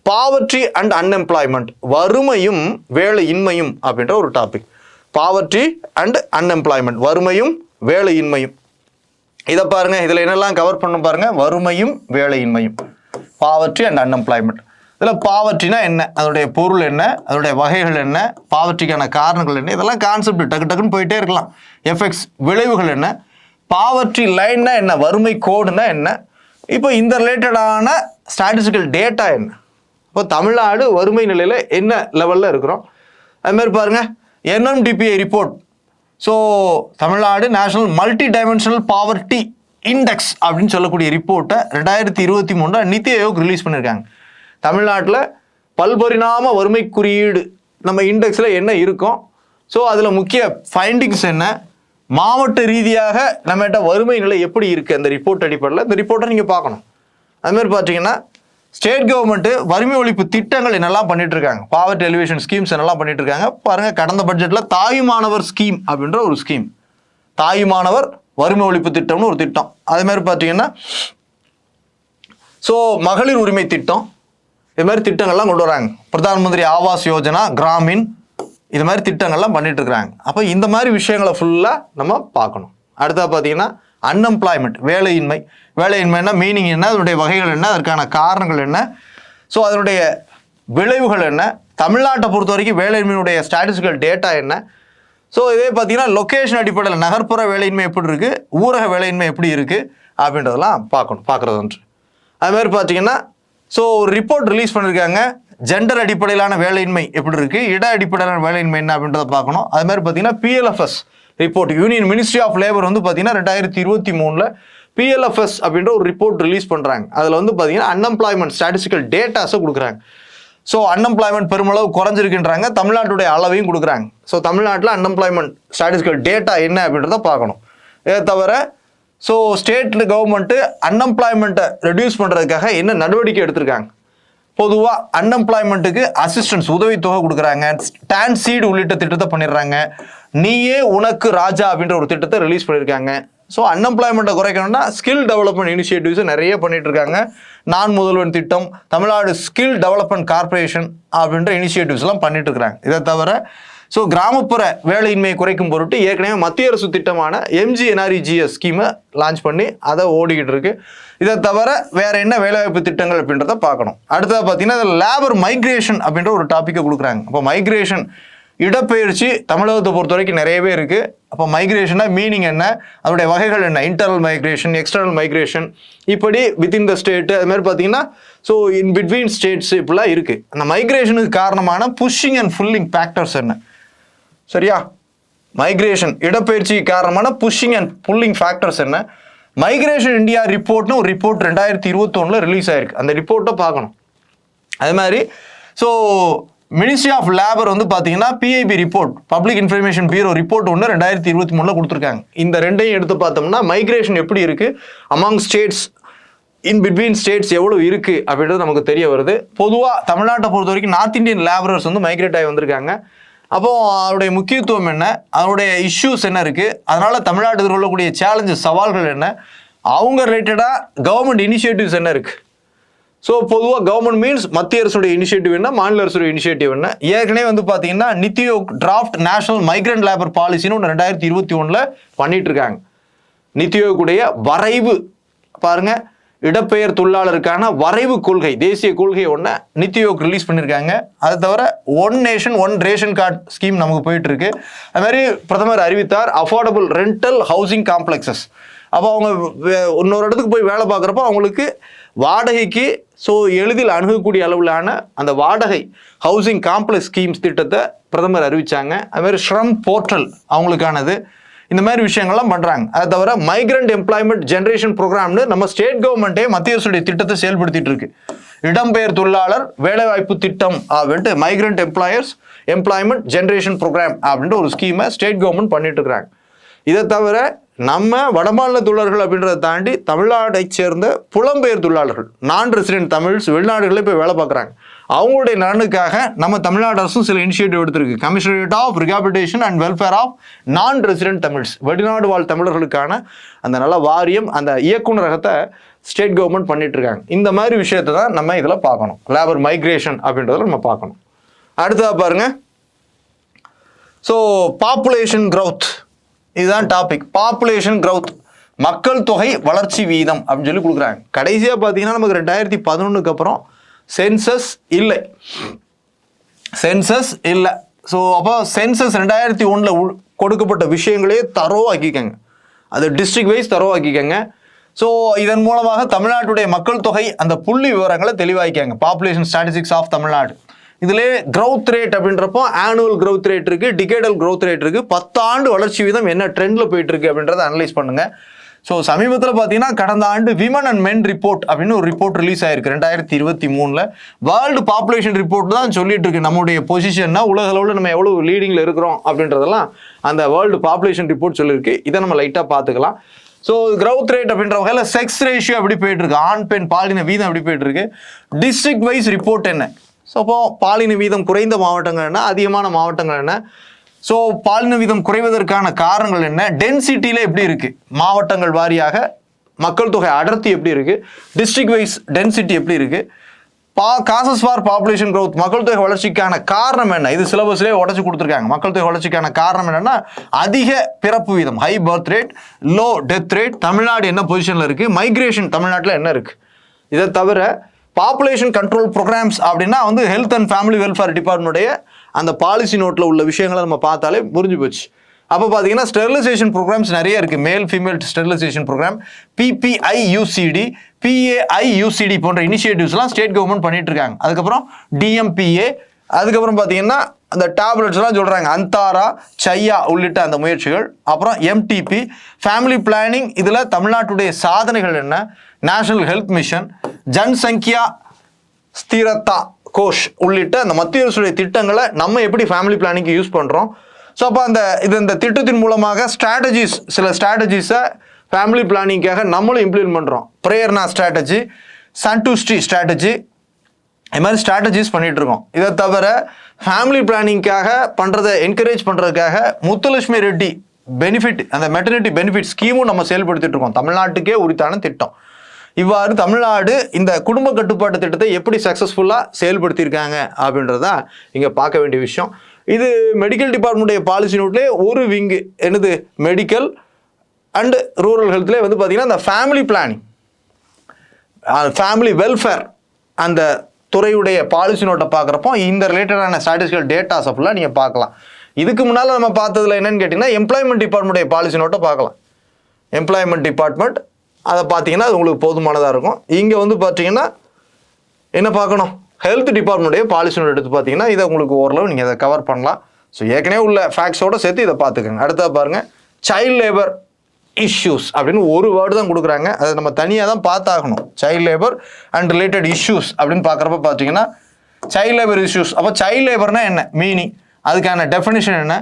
Speaker 1: பாவர்ட்டி அண்ட் அன்எம்ப்ளாய்மெண்ட், வறுமையும் வேலையின்மையும் அப்படின்ற ஒரு டாபிக். பாவர்ட்டி அண்ட் அன்எம்ப்ளாய்மெண்ட், வறுமையும் வேலையின்மையும். இதை பாருங்க, இதில் என்னெல்லாம் கவர் பண்ண பாருங்க, வறுமையும் வேலையின்மையும், பாவர்ட்டி அண்ட் அன்எம்ப்ளாய்மெண்ட். இதில் பாவர்ட்டினா என்ன, அதனுடைய பொருள் என்ன, அதனுடைய வகைகள் என்ன, பாவர்ட்டிக்கான காரணங்கள் என்ன, இதெல்லாம் கான்செப்ட் டக்குன்னு போயிட்டே இருக்கலாம். எஃபெக்ட்ஸ், விளைவுகள் என்ன, பாவர்ட்டி லைன்னா என்ன, வறுமை கோடுனா என்ன, இப்போ இந்த ரிலேட்டடான ஸ்டாட்டிஸ்டிக்கல் டேட்டா என்ன? இப்போ தமிழ்நாடு வறுமை நிலையில் என்ன லெவலில் இருக்கிறோம்? அதுமாதிரி பாருங்கள், NMDPI report. So Tamil Nadu national multi dimensional poverty index அப்படின்னு சொல்லக்கூடிய ரிப்போர்ட்டை 2023 நித்தி ஆயோக் ரிலீஸ் பண்ணியிருக்காங்க. தமிழ்நாட்டில் பல்பரிணாம வறுமை குறியீடு நம்ம இண்டெக்ஸில் என்ன இருக்கும், ஸோ அதில் முக்கிய ஃபைண்டிங்ஸ் என்ன, மாவட்ட ரீதியாக நம்மகிட்ட வறுமை நிலை எப்படி இருக்குது அந்த ரிப்போர்ட் அடிப்படையில் இந்த ரிப்போர்ட்டை நீங்கள் பார்க்கணும். அதுமாதிரி பார்த்தீங்கன்னா ஸ்டேட் கவர்மெண்ட்டு வறுமை ஒழிப்பு திட்டங்கள் என்னெல்லாம் பண்ணிட்டு இருக்காங்க, பாவர்ட்டி எலிவேஷன் ஸ்கீம்ஸ் என்னெல்லாம் பண்ணிட்டு இருக்காங்க பாருங்கள். கடந்த பட்ஜெட்டில் தாயுமானவர் ஸ்கீம் அப்படின்ற ஒரு ஸ்கீம், தாயுமானவர் வறுமை ஒழிப்பு திட்டம்னு ஒரு திட்டம். அதேமாதிரி பார்த்தீங்கன்னா ஸோ மகளிர் உரிமை திட்டம், இது மாதிரி திட்டங்கள்லாம் கொண்டு வராங்க. பிரதான் மந்திரி ஆவாஸ் யோஜனா, கிராமின், இது மாதிரி திட்டங்கள்லாம் பண்ணிட்டு இருக்கிறாங்க. அப்போ இந்த மாதிரி விஷயங்களை ஃபுல்லாக நம்ம பார்க்கணும். அடுத்தா பார்த்தீங்கன்னா அன்எம்ப்ளாய்மெண்ட், வேலையின்மை. வேலையின்மைன்னா மீனிங் என்ன, அதனுடைய வகைகள் என்ன, அதற்கான காரணங்கள் என்ன, ஸோ அதனுடைய விளைவுகள் என்ன, தமிழ்நாட்டை பொறுத்த வரைக்கும் வேலையின்மையுடைய ஸ்டாட்டிஸ்டிக்கல் டேட்டா என்ன. ஸோ இதே பார்த்தீங்கன்னா லொக்கேஷன் அடிப்படையில் நகர்ப்புற வேலையின்மை எப்படி இருக்குது, ஊரக வேலையின்மை எப்படி இருக்குது அப்படின்றதெல்லாம் பார்க்குறது ஒன்று. அதுமாதிரி பார்த்தீங்கன்னா ஸோ ஒரு ரிப்போர்ட் ரிலீஸ் பண்ணியிருக்காங்க, ஜெண்டர் அடிப்படையிலான வேலையின்மை எப்படி இருக்குது, இட அடிப்படையிலான வேலையின்மை என்ன அப்படின்றத பார்க்கணும். அது மாதிரி பார்த்தீங்கன்னா PLFS report, union ministry of labour வந்து பார்த்தீங்கன்னா 2023 PLFS அப்படின்ற ஒரு ரிப்போர்ட் ரிலீஸ் பண்ணுறாங்க. அதில் வந்து பார்த்தீங்கன்னா அன்எம்ப்ளாய்மெண்ட் ஸ்டாட்டிஸ்டிக்கல் டேட்டாஸை கொடுக்குறாங்க. ஸோ அன்எம்ப்ளாய்மெண்ட் பெருமளவு குறைஞ்சிருக்குன்றாங்க, தமிழ்நாட்டுடைய அளவையும் கொடுக்குறாங்க. ஸோ தமிழ்நாட்டில் அன்எம்ப்ளாய்மெண்ட் ஸ்டாட்டிஸ்டிக்கல் டேட்டா என்ன அப்படின்றத பார்க்கணும். இதை தவிர ஸோ ஸ்டேட் கவர்மெண்ட்டு அன்எம்ப்ளாய்மெண்ட்டை ரெடியூஸ் பண்ணுறதுக்காக என்ன நடவடிக்கை எடுத்திருக்காங்க. பொதுவாக அன்எம்ப்ளாய்மெண்ட்டுக்கு அசிஸ்டன்ஸ் உதவித்தொகை கொடுக்குறாங்க, டான் சீடு உள்ளிட்ட திட்டத்தை பண்ணிடுறாங்க, நீயே உனக்கு ராஜா அப்படின்ற ஒரு திட்டத்தை ரிலீஸ் பண்ணியிருக்காங்க. ஸோ அன்எம்ப்ளாய்மெண்ட்டை குறைக்கணும்னா ஸ்கில் டெவலப்மெண்ட் இனிஷியேட்டிவ்ஸை நிறைய பண்ணிட்டு இருக்காங்க. நான் முதல்வன் திட்டம், தமிழ்நாடு ஸ்கில் டெவலப்மெண்ட் கார்பரேஷன் அப்படின்ற இனிஷியேட்டிவ்ஸ்லாம் பண்ணிட்டு இருக்கிறாங்க. இதை தவிர ஸோ கிராமப்புற வேலையின்மையை குறைக்கும் பொருட்டு ஏற்கனவே மத்திய அரசு திட்டமான MGNREGS ஸ்கீமை லான்ச் பண்ணி அதை ஓடிக்கிட்டு இருக்கு. இதை தவிர வேற என்ன வேலைவாய்ப்பு திட்டங்கள் அப்படின்றத பார்க்கணும். அடுத்தது பார்த்தீங்கன்னா லேபர் மைக்ரேஷன் அப்படின்ற ஒரு டாப்பிக்கை கொடுக்குறாங்க. அப்போ மைக்ரேஷன், இடப்பெயர்ச்சி தமிழகத்தை பொறுத்த வரைக்கும் நிறையவே இருக்குது. அப்போ மைக்ரேஷனா மீனிங் என்ன, அதோடைய வகைகள் என்ன, இன்டர்னல் மைக்ரேஷன், எக்ஸ்டர்னல் மைக்ரேஷன், இப்படி வித்தின் த ஸ்டேட்டு, அது மாதிரி பார்த்தீங்கன்னா ஸோ இன் பிட்வீன் ஸ்டேட்ஸ் இப்படிலாம் இருக்குது. அந்த மைக்ரேஷனுக்கு காரணமான புஷ்ஷிங் அண்ட் ஃபுல்லிங் ஃபேக்டர்ஸ் என்ன, சரியா? மைக்ரேஷன் இடப்பெயர்ச்சி காரணமான புஷ்ஷிங் அண்ட் புல்லிங் ஃபேக்டர்ஸ் என்ன. மைக்ரேஷன் இந்தியா ரிப்போர்ட்னு ஒரு ரிப்போர்ட் 2021 ரிலீஸ் ஆயிருக்கு, அந்த ரிப்போர்ட்டை பார்க்கணும். அது மாதிரி ஸோ மினிஸ்ட்ரி ஆஃப் லேபர் வந்து பார்த்தீங்கன்னா PIB report, public information bureau report ஒன்று 2023 கொடுத்துருக்காங்க. இந்த ரெண்டையும் எடுத்து பார்த்தோம்னா மைக்ரேஷன் எப்படி இருக்குது, among states, in between states எவ்வளோ இருக்குது அப்படின்றது நமக்கு தெரிய வருது. பொதுவாக தமிழ்நாட்டை பொறுத்த வரைக்கும் நார்த் இந்தியன் லேபரர்ஸ் வந்து மைக்ரேட் ஆகி வந்திருக்காங்க. அப்போது அதனுடைய முக்கியத்துவம் என்ன, அதனுடைய இஷ்யூஸ் என்ன இருக்குது, அதனால் தமிழ்நாடு எதிர்கொள்ளக்கூடிய சேலஞ்சஸ், சவால்கள் என்ன, அவங்க ரிலேட்டடாக கவர்மெண்ட் இனிஷியேட்டிவ்ஸ் என்ன இருக்குது. ஸோ பொதுவாக கவர்மெண்ட் மீன்ஸ் மத்திய அரசுடைய இனிஷியேட்டிவ் என்ன, மாநில அரசுடைய இனிஷியேட்டிவ் என்ன. ஏற்கனவே வந்து பார்த்தீங்கன்னா NITI Aayog draft national migrant labour பாலிசின்னு ஒன்று 2021 பண்ணிட்டு இருக்காங்க. நித்தி ஆயோக்குடைய வரைவு பாருங்கள், இடப்பெயர் தொழிலாளருக்கான வரைவு கொள்கை, தேசிய கொள்கை ஒன்று நித்தி ஆயோக் ரிலீஸ் பண்ணியிருக்காங்க. அதை தவிர one nation one ration card scheme நமக்கு போயிட்டு இருக்கு. அது மாதிரி பிரதமர் அறிவித்தார் அஃபோர்டபுள் ரெண்டல் ஹவுசிங் காம்ப்ளெக்ஸஸ். அப்போ அவங்க இன்னொரு இடத்துக்கு போய் வேலை பார்க்குறப்போ அவங்களுக்கு வாடகைக்கு ஸோ எளிதில் அணுகக்கூடிய அளவிலான அந்த வாடகை ஹவுசிங் காம்ப்ளெக்ஸ் ஸ்கீம்ஸ் திட்டத்தை பிரதமர் அறிவித்தாங்க. அதுமாதிரி ஸ்ரம் போர்ட்டல் அவங்களுக்கானது, இந்த மாதிரி விஷயங்கள்லாம் பண்ணுறாங்க. அதை தவிர மைக்ரண்ட் எம்ப்ளாய்மெண்ட் ஜென்ரேஷன் ப்ரோக்ராம்னு நம்ம ஸ்டேட் கவர்மெண்ட்டே மத்திய அரசுடைய திட்டத்தை செயல்படுத்திட்டு இருக்கு. இடம்பெயர் தொழிலாளர் வேலைவாய்ப்பு திட்டம் அப்படின்ட்டு மைக்ரண்ட் எம்ப்ளாய்மெண்ட் ஜென்ரேஷன் ப்ரோக்ராம் அப்படின்ட்டு ஒரு ஸ்கீமை ஸ்டேட் கவர்மெண்ட் பண்ணிட்டு இருக்கிறாங்க. இதை தவிர நம்ம வடமாநில தொழிலாளர்கள் அப்படின்றத தாண்டி தமிழ்நாட்டை சேர்ந்த புலம்பெயர் தொழிலாளர்கள், நான் ரெசிடென்ட் தமிழ்ஸ் வெளிநாடுகளில் போய் வேலை பார்க்குறாங்க. அவங்களுடைய நலனுக்காக நம்ம தமிழ்நாடு அரசும் சில இனிஷியேட்டிவ் எடுத்திருக்கு. Commissionerate of rehabilitation and welfare of non resident Tamils, வெளிநாடு வாழ் தமிழர்களுக்கான அந்த நல்ல வாரியம், அந்த இயக்குநரகத்தை ஸ்டேட் கவர்மெண்ட் பண்ணிட்டு இருக்காங்க. இந்த மாதிரி விஷயத்தை தான் நம்ம இதில் பார்க்கணும். லேபர் மைக்ரேஷன் அப்படின்றத நம்ம பார்க்கணும். அடுத்ததாக பாருங்க, ஸோ பாப்புலேஷன் க்ரௌத், இதுதான் டாபிக். பாப்புலேஷன் க்ரௌத், மக்கள் தொகை வளர்ச்சி வீதம் அப்படின்னு சொல்லி கொடுக்குறாங்க. கடைசியாக பார்த்தீங்கன்னா நமக்கு 2011 அப்புறம் சென்சஸ் இல்லை. ஸோ அப்போ சென்சஸ் 2001 கொடுக்கப்பட்ட விஷயங்களே தரோவாக்கிக்கங்க, அது டிஸ்ட்ரிக்ட் வைஸ் தரோவாக்கிக்கங்க. ஸோ இதன் மூலமாக தமிழ்நாட்டுடைய மக்கள் தொகை அந்த புள்ளி விவரங்களை தெளிவாக்கிக்காங்க. Population statistics of Tamil Nadu. இதிலே growth ரேட் அப்படின்றப்போ ஆனுவல் growth ரேட் இருக்கு, டிகேடல் growth ரேட் இருக்கு, 10 ஆண்டு வளர்ச்சி வீதம் என்ன ட்ரெண்ட்ல போயிட்டு இருக்கு அப்படின்றத அனலைஸ் பண்ணுங்க. ஸோ சமீபத்தில் பார்த்தீங்கன்னா கடந்த ஆண்டு விமன் அண்ட் மென் ரிப்போர்ட் அப்படின்னு ஒரு ரிப்போர்ட் ரிலீஸ் ஆயிருக்கு 2023. வேர்ல்டு பாப்புலேஷன் ரிப்போர்ட் தான் சொல்லிட்டு இருக்கு நம்முடைய பொசிஷன்னா உலக அளவில் நம்ம எவ்வளோ லீடிங்கில் இருக்கிறோம் அப்படின்றதெல்லாம் அந்த வேர்ல்டு பாப்புலேஷன் ரிப்போர்ட் சொல்லியிருக்கு. இதை நம்ம லைட்டாக பார்த்துக்கலாம். ஸோ growth ரேட் அப்படின்ற வகையில் செக்ஸ் ரேஷியோ எப்படி போயிட்டு இருக்கு, ஆண் பெண் பாலின வீதம் எப்படி போயிட்டு இருக்கு, டிஸ்ட்ரிக்ட் வைஸ் ரிப்போர்ட் என்ன, ஸோ அப்போ பாலின வீதம் குறைந்த மாவட்டங்கள் என்ன, அதிகமான மாவட்டங்கள் என்ன, ஸோ பாலின வீதம் குறைவதற்கான காரணங்கள் என்ன, டென்சிட்டியில் எப்படி இருக்குது, மாவட்டங்கள் வாரியாக மக்கள் தொகை அடர்த்தி எப்படி இருக்குது, டிஸ்ட்ரிக்ட் வைஸ் டென்சிட்டி எப்படி இருக்குது, காசஸ் ஃபார் பாப்புலேஷன் growth மக்கள் தொகை வளர்ச்சிக்கான காரணம் என்ன, இது சிலபஸ்லேயே உடச்சி கொடுத்துருக்காங்க. மக்கள் தொகை வளர்ச்சிக்கான காரணம் என்னென்னா அதிக பிறப்பு வீதம், high birth rate, low death rate, Tamil Nadu என்ன பொசிஷனில் இருக்குது, மைக்ரேஷன் தமிழ்நாட்டில் என்ன இருக்குது. இதை தவிர பாப்புலேஷன் கண்ட்ரோல் ப்ரோக்ராம்ஸ் அப்படின்னா வந்து ஹெல்த் அண்ட் ஃபேமிலி வெல்ஃபேர் டிபார்ட்மெண்ட்டுடைய அந்த பாலிசி நோட்டில் உள்ள விஷயங்களை நம்ம பார்த்தாலே புரிஞ்சு போச்சு. அப்போ பார்த்தீங்கன்னா ஸ்டெரிலைசேஷன் ப்ரோக்ராம்ஸ் நிறைய இருக்குது. Male female sterilisation programme, PPIUCD, PAIUCD போன்ற இனிஷியேட்டிவ்ஸ்லாம் ஸ்டேட் கவர்மெண்ட் பண்ணிட்டு இருக்காங்க. அதுக்கப்புறம் DMPA, அதுக்கப்புறம் பார்த்தீங்கன்னா அந்த டேப்லெட்ஸ்லாம் சொல்கிறாங்க, அந்தாரா, சையா உள்ளிட்ட அந்த முயற்சிகள். அப்புறம் MTP, ஃபேமிலி பிளானிங். இதில் தமிழ்நாட்டுடைய சாதனைகள் என்ன, நேஷனல் ஹெல்த் மிஷன், ஜன்சங்கியா ஸ்திரத்தா கோஷ் உள்ளிட்ட அந்த மத்திய அரசுடைய திட்டங்களை நம்ம எப்படி ஃபேமிலி பிளானிங்க்கு யூஸ் பண்ணுறோம். ஸோ அப்போ இந்த திட்டத்தின் மூலமாக சில ஸ்ட்ராட்டஜிஸை ஃபேமிலி பிளானிங்காக நம்மளும் இம்ப்ளிமெண்ட் பண்ணுறோம். பிரேயர்னா ஸ்ட்ராட்டஜி, சன்டுஸ்டி ஸ்ட்ராட்டஜி, இது மாதிரி ஸ்ட்ராட்டஜிஸ் பண்ணிகிட்டு இருக்கோம். இதை தவிர ஃபேமிலி பிளானிங்காக பண்ணுறதை என்கரேஜ் பண்ணுறதுக்காக முத்துலட்சுமி ரெட்டி பெனிஃபிட், அந்த மெட்டர்னிட்டி பெனிஃபிட் ஸ்கீமும் நம்ம செயல்படுத்திட்டு இருக்கோம். தமிழ்நாட்டுக்கே உரித்தான திட்டம். இவ்வாறு தமிழ்நாடு இந்த குடும்ப கட்டுப்பாட்டு திட்டத்தை எப்படி சக்ஸஸ்ஃபுல்லாக செயல்படுத்தியிருக்காங்க அப்படின்றதான் இங்கே பார்க்க வேண்டிய விஷயம். இது மெடிக்கல் டிபார்ட்மெண்ட்டுடைய பாலிசி நோட்லேயே ஒரு விங்கு என்னது, மெடிக்கல் அண்டு ரூரல் ஹெல்த்லேயே வந்து பார்த்திங்கன்னா இந்த ஃபேமிலி பிளானிங், ஃபேமிலி வெல்ஃபேர் அந்த துறையுடைய பாலிசி நோட்டை பார்க்குறப்போ இந்த ரிலேட்டடான ஸ்டாட்டிஸ்டிக்கல் டேட்டாஸை ஃபுல்லாக நீங்கள் பார்க்கலாம். இதுக்கு முன்னால் நம்ம பார்த்ததில் என்னென்னு கேட்டிங்கன்னா எம்ப்ளாய்மெண்ட் டிபார்ட்மெண்ட்டுடைய பாலிசி நோட்டை பார்க்கலாம். எம்ப்ளாய்மெண்ட் டிபார்ட்மெண்ட் அதை பார்த்தீங்கன்னா அது உங்களுக்கு போதுமானதாக இருக்கும். இங்கே வந்து பார்த்தீங்கன்னா என்ன பார்க்கணும், ஹெல்த் டிபார்ட்மெண்ட்டுடைய பாலிசி நோட் எடுத்து பார்த்தீங்கன்னா இதை உங்களுக்கு ஓரளவு நீங்கள் அதை கவர் பண்ணலாம். ஸோ ஏற்கனவே உள்ள ஃபேக்ட்ஸோடு சேர்த்து இதை பார்த்துக்கோங்க. அடுத்தது பாருங்கள், சைல்டு லேபர் இஷ்யூஸ் அப்படின்னு ஒரு வேர்டு தான் கொடுக்குறாங்க. அதை நம்ம தனியாக தான் பார்த்தாகணும். Child labour and related issues அப்படின்னு பார்க்குறப்ப பார்த்தீங்கன்னா சைல்டு லேபர் இஷ்யூஸ். அப்போ சைல்டு லேபர்னால் என்ன மீனிங், அதுக்கான டெஃபினிஷன் என்ன,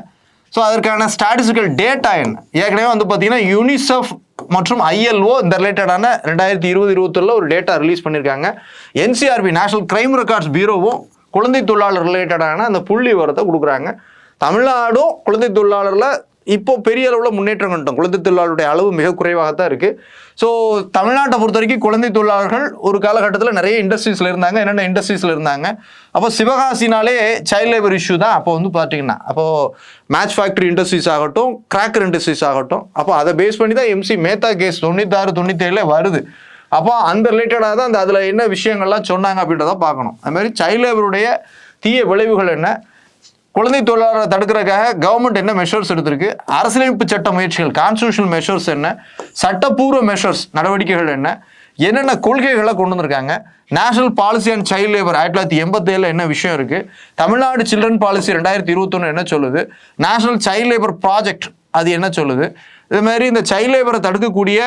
Speaker 1: ஸோ அதற்கான ஸ்டாட்டிஸ்டிக்கல் டேட்டா என்ன. ஏற்கனவே வந்து பார்த்தீங்கன்னா யூனிசெஃப் மற்றும் ILO இந்த ரிலேட்டடான 2020-21 ஒரு டேட்டா ரிலீஸ் பண்ணியிருக்காங்க. NCRB நேஷனல் கிரைம் ரெக்கார்ட்ஸ் பியூரோவும் குழந்தை தொழிலாளர் ரிலேட்டடான அந்த புள்ளி விவரத்தை கொடுக்குறாங்க. தமிழ்நாடும் குழந்தை தொழிலாளரில் இப்போ பெரிய அளவில் முன்னேற்றம் கண்டோம். குழந்தை தொழிலாளருடைய அளவு மிக குறைவாகத்தான் இருக்குது. ஸோ தமிழ்நாட்டை பொறுத்த வரைக்கும் குழந்தை தொழிலாளர்கள் ஒரு காலகட்டத்தில் நிறைய இண்டஸ்ட்ரீஸில் இருந்தாங்க. என்னென்ன இண்டஸ்ட்ரீஸில் இருந்தாங்க, அப்போ சிவகாசினாலே சைல்டு லேபர் இஷ்யூ தான். அப்போ வந்து பார்த்தீங்கன்னா அப்போது மேட்ச் ஃபேக்ட்ரி இண்டஸ்ட்ரீஸ் ஆகட்டும், கிராக்கர் இண்டஸ்ட்ரீஸ் ஆகட்டும், அப்போ அதை பேஸ் பண்ணி தான் MC மேத்தா கேஸ் 96-97 வருது. அப்போ அந்த ரிலேட்டடாக தான் அந்த அதில் என்ன விஷயங்கள்லாம் சொன்னாங்க அப்படின்றத பார்க்கணும். அதுமாதிரி சைல்டு லேபருடைய தீய விளைவுகள் என்ன, குழந்தை தொழிலாளரை தடுக்கிறதுக்காக கவர்மெண்ட் என்ன மெஷர்ஸ் எடுத்திருக்கு, அரசியலமைப்பு சட்ட முயற்சிகள் கான்ஸ்டியூஷனல் மெஷர்ஸ் என்ன, சட்டப்பூர்வ மெஷர்ஸ் நடவடிக்கைகள் என்ன, என்னென்ன கொள்கைகளை கொண்டு வந்திருக்காங்க, national policy and child labour 1987 என்ன விஷயம் இருக்குது, தமிழ்நாடு சில்ட்ரன் பாலிசி 2021 என்ன சொல்லுது, நேஷனல் சைல்டு லேபர் ப்ராஜெக்ட் அது என்ன சொல்லுது. இதுமாதிரி இந்த சைல்டு லேபரை தடுக்கக்கூடிய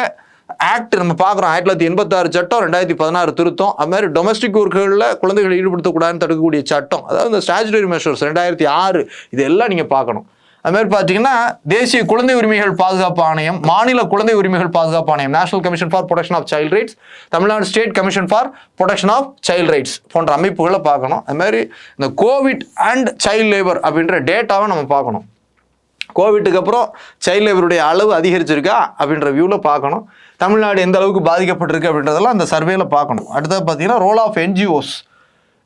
Speaker 1: ஆக்ட் நம்ம பார்க்குறோம். 1986 சட்டம், 2016 திருத்தம். அது மாதிரி டொமஸ்டிக் ஒர்க்குகளில் குழந்தைகளை ஈடுபடுத்தக்கூடாதுன்னு தடுக்கக்கூடிய சட்டம், அதாவது இந்த ஸ்டாச்சுட்டரி மெஷர்ஸ் 2006, இதெல்லாம் நீங்கள் பார்க்கணும். அதுமாதிரி பார்த்தீங்கன்னா தேசிய குழந்தை உரிமைகள் பாதுகாப்பு ஆணையம், மாநில குழந்தை உரிமைகள் பாதுகாப்பு ஆணையம், national commission for protection of child rights, Tamil Nadu state commission for protection of child rights போன்ற அமைப்புகளை பார்க்கணும். அதுமாதிரி இந்த கோவிட் அண்ட் சைல்டு லேபர் அப்படின்ற டேட்டாவை நம்ம பார்க்கணும். கோவிட்டுக்கு அப்புறம் சைல்டு லேபருடைய அளவு அதிகரிச்சிருக்கா அப்படின்ற வியூவில் பார்க்கணும். தமிழ்நாடு எந்த அளவுக்கு பாதிக்கப்பட்டிருக்கு அப்படின்றதெல்லாம் அந்த சர்வேல பார்க்கணும். அடுத்தது பார்த்தீங்கன்னா role of NGOs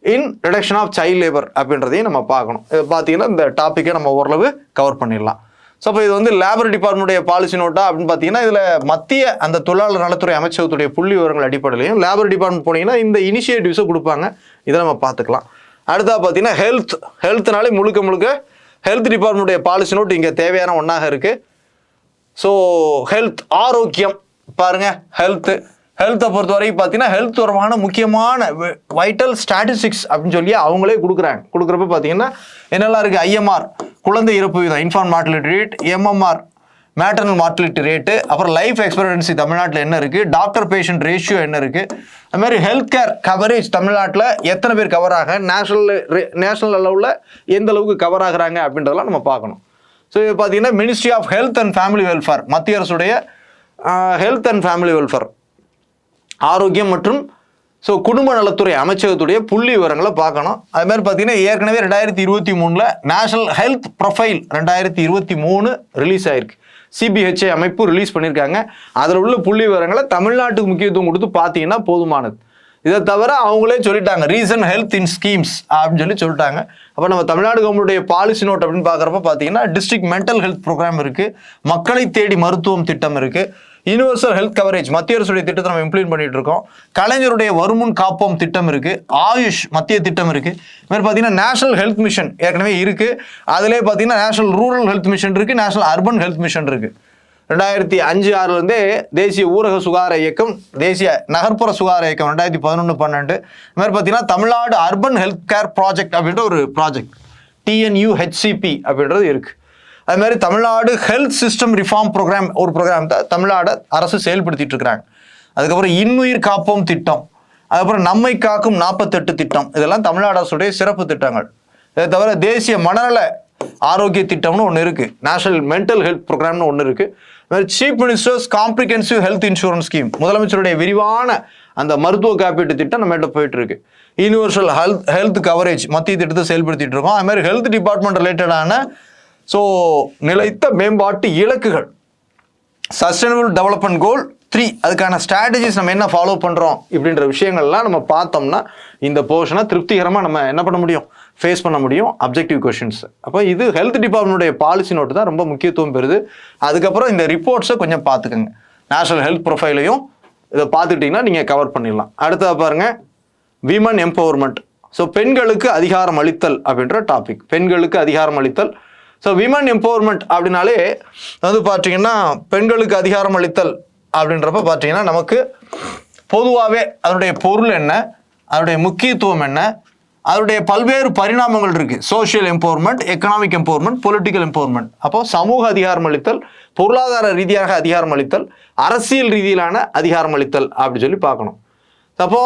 Speaker 1: in reduction of child labour அப்படின்றதையும் நம்ம பார்க்கணும். இது பார்த்தீங்கன்னா இந்த டாப்பிக்கை நம்ம ஓரளவு கவர் பண்ணிடலாம். ஸோ அப்போ இது வந்து லேபர் டிபார்ட்மெண்ட்டுடைய பாலிசி நோட்டா அப்படின்னு பார்த்தீங்கன்னா இதில் மத்திய அந்த தொழிலாளர் நலத்துறை அமைச்சகத்துடைய புள்ளி விவரங்கள் அடிப்படையிலையும் லேபர் டிபார்ட்மெண்ட் போனீங்கன்னா இந்த இனிஷியேட்டிவ்ஸை கொடுப்பாங்க. இதை நம்ம பார்த்துக்கலாம். அடுத்தது பார்த்தீங்கன்னா ஹெல்த்னாலே முழுக்க ஹெல்த் டிபார்ட்மெண்ட்டுடைய பாலிசி நோட் இங்கே தேவையான ஒன்றாக இருக்குது. ஸோ ஹெல்த் ஆரோக்கியம் பாருங்க ஹெல்த்தை பொறுத்த வரைக்கும் பார்த்தீங்கன்னா ஹெல்த் தொடர்பான முக்கியமான வைட்டல் ஸ்டாட்டிஸ்டிக்ஸ் அப்படின்னு சொல்லி அவங்களே கொடுக்குறப்ப பார்த்தீங்கன்னா என்னெல்லாம் இருக்குது, ஐஎம்ஆர் குழந்தை இறப்பு வீதம் infant mortality rate, MMR maternal mortality rate, அப்புறம் லைஃப் எக்ஸ்பெக்டன்சி தமிழ்நாட்டில் என்ன இருக்குது, டாக்டர் பேஷண்ட் ரேஷியோ என்ன இருக்குது, அது மாதிரி ஹெல்த் கேர் கவரேஜ் தமிழ்நாட்டில் எத்தனை பேர் கவர் ஆக, நேஷனல் அளவில் எந்த அளவுக்கு கவர் ஆகுறாங்க அப்படின்றதெல்லாம் நம்ம பார்க்கணும். ஸோ இது பார்த்தீங்கன்னா ministry of health and family welfare, மத்திய அரசுடைய ஹெல்த் அண்ட் ஃபேமிலி வெல்ஃபேர் ஆரோக்கியம் மற்றும் குடும்ப நலத்துறை அமைச்சகத்துடைய புள்ளி விவரங்களை பார்க்கணும். அது மாதிரி பார்த்தீங்கன்னா ஏற்கனவே 2023 நேஷனல் ஹெல்த் ப்ரொஃபைல் 2023 ரிலீஸ் ஆயிருக்கு. சிபிஹெச்ஏ அமைப்பு ரிலீஸ் பண்ணியிருக்காங்க. அதில் உள்ள புள்ளி விவரங்களை தமிழ்நாட்டுக்கு முக்கியத்துவம் கொடுத்து பார்த்தீங்கன்னா போதுமானது. இதை தவிர அவங்களே சொல்லிட்டாங்க ரீசன் ஹெல்த் இன் ஸ்கீம்ஸ் அப்படின்னு சொல்லிட்டாங்க. அப்போ நம்ம தமிழ்நாடு கவர்மெண்ட்டுடைய பாலிசி நோட் அப்படின்னு பார்க்குறப்ப பார்த்தீங்கன்னா டிஸ்ட்ரிக்ட் மென்டல் ஹெல்த் ப்ரோக்ராம் இருக்குது, மக்களை தேடி மருத்துவம் திட்டம் இருக்குது, யூனிவர்சல் ஹெல்த் கவரேஜ் மத்திய அரசுடைய திட்டத்தை நம்ம இம்ப்ளிமெண்ட் பண்ணிட்டு இருக்கோம், கலைஞருடைய வருமுன் காப்போம் திட்டம் இருக்கு, ஆயுஷ் மத்திய திட்டம் இருக்கு, இது மாதிரி பார்த்தீங்கன்னா நேஷனல் ஹெல்த் மிஷன் ஏற்கனவே இருக்கு, அதிலே பார்த்தீங்கன்னா நேஷனல் ரூரல் ஹெல்த் மிஷன் இருக்கு, நேஷனல் அர்பன் ஹெல்த் மிஷன் இருக்கு. 2005-6 தேசிய ஊரக சுகாதார இயக்கம், தேசிய நகர்ப்புற சுகாதார இயக்கம் 2011-12. இது மாதிரி பார்த்தீங்கன்னா Tamil Nadu urban health care project அப்படின்ற ஒரு ப்ராஜெக்ட் TNUHCP அப்படின்றது இருக்கு. அது மாதிரி Tamil Nadu health system reform programme ஒரு ப்ரோக்ராம் தான் தமிழ்நாடு அரசு செயல்படுத்திட்டு இருக்கிறாங்க. அதுக்கப்புறம் இன்னுயிர் காப்போம் திட்டம், அதுக்கப்புறம் நம்மை காக்கும் 48 திட்டம், இதெல்லாம் தமிழ்நாடு அரசுடைய சிறப்பு திட்டங்கள். இதை தவிர தேசிய மனநல ஆரோக்கிய திட்டம்னு ஒன்று இருக்குது, நேஷனல் மென்டல் ஹெல்த் ப்ரோக்ராம்னு ஒன்று இருக்குது. அது மாதிரி chief minister's comprehensive health insurance scheme, முதலமைச்சருடைய விரிவான அந்த மருத்துவ காப்பீட்டு திட்டம் நம்மகிட்ட போயிட்டு இருக்கு. யூனிவர்சல் ஹெல்த் கவரேஜ் மத்திய திட்டத்தை செயல்படுத்திட்டு இருக்கோம். அது மாதிரி ஹெல்த் டிபார்ட்மெண்ட் ரிலேட்டடான நிலைத்த மேம்பாட்டு இலக்குகள், சஸ்டைனபிள் டெவலப்மெண்ட் கோல் 3, அதுக்கான ஸ்ட்ராட்டஜிஸ் நம்ம என்ன ஃபாலோ பண்ணுறோம் இப்படின்ற விஷயங்கள்லாம் நம்ம பார்த்தோம்னா இந்த போர்ஷனை திருப்திகரமாக நம்ம என்ன பண்ண முடியும், ஃபேஸ் பண்ண முடியும் அப்ஜெக்டிவ் கொஷின்ஸ். அப்போ இது ஹெல்த் டிபார்ட்மெண்ட்டுடைய பாலிசி நோட்டு தான் ரொம்ப முக்கியத்துவம் பெறுது. அதுக்கப்புறம் இந்த ரிப்போர்ட்ஸை கொஞ்சம் பார்த்துக்கோங்க, நேஷனல் ஹெல்த் ப்ரொஃபைலையும் இதை பார்த்துட்டிங்கன்னா நீங்கள் கவர் பண்ணிடலாம். அடுத்தது பாருங்கள் விமன் எம்பவர்மெண்ட். பெண்களுக்கு அதிகாரம் அளித்தல் அப்படின்ற டாபிக், பெண்களுக்கு அதிகாரம் அளித்தல். விமன் எம்பவர்மெண்ட் அப்படின்னாலே பார்த்தீங்கன்னா பெண்களுக்கு அதிகாரம் அளித்தல் அப்படின்றப்ப பார்த்தீங்கன்னா நமக்கு பொதுவாகவே அதனுடைய பொருள் என்ன, அதனுடைய முக்கியத்துவம் என்ன, அதனுடைய பல்வேறு பரிணாமங்கள் இருக்குது. Social empowerment, economic empowerment, political empowerment. அப்போ சமூக அதிகாரம் அளித்தல், பொருளாதார ரீதியாக அதிகாரம் அளித்தல், அரசியல் ரீதியிலான அதிகாரம் அளித்தல் அப்படின்னு சொல்லி பார்க்கணும். அப்போ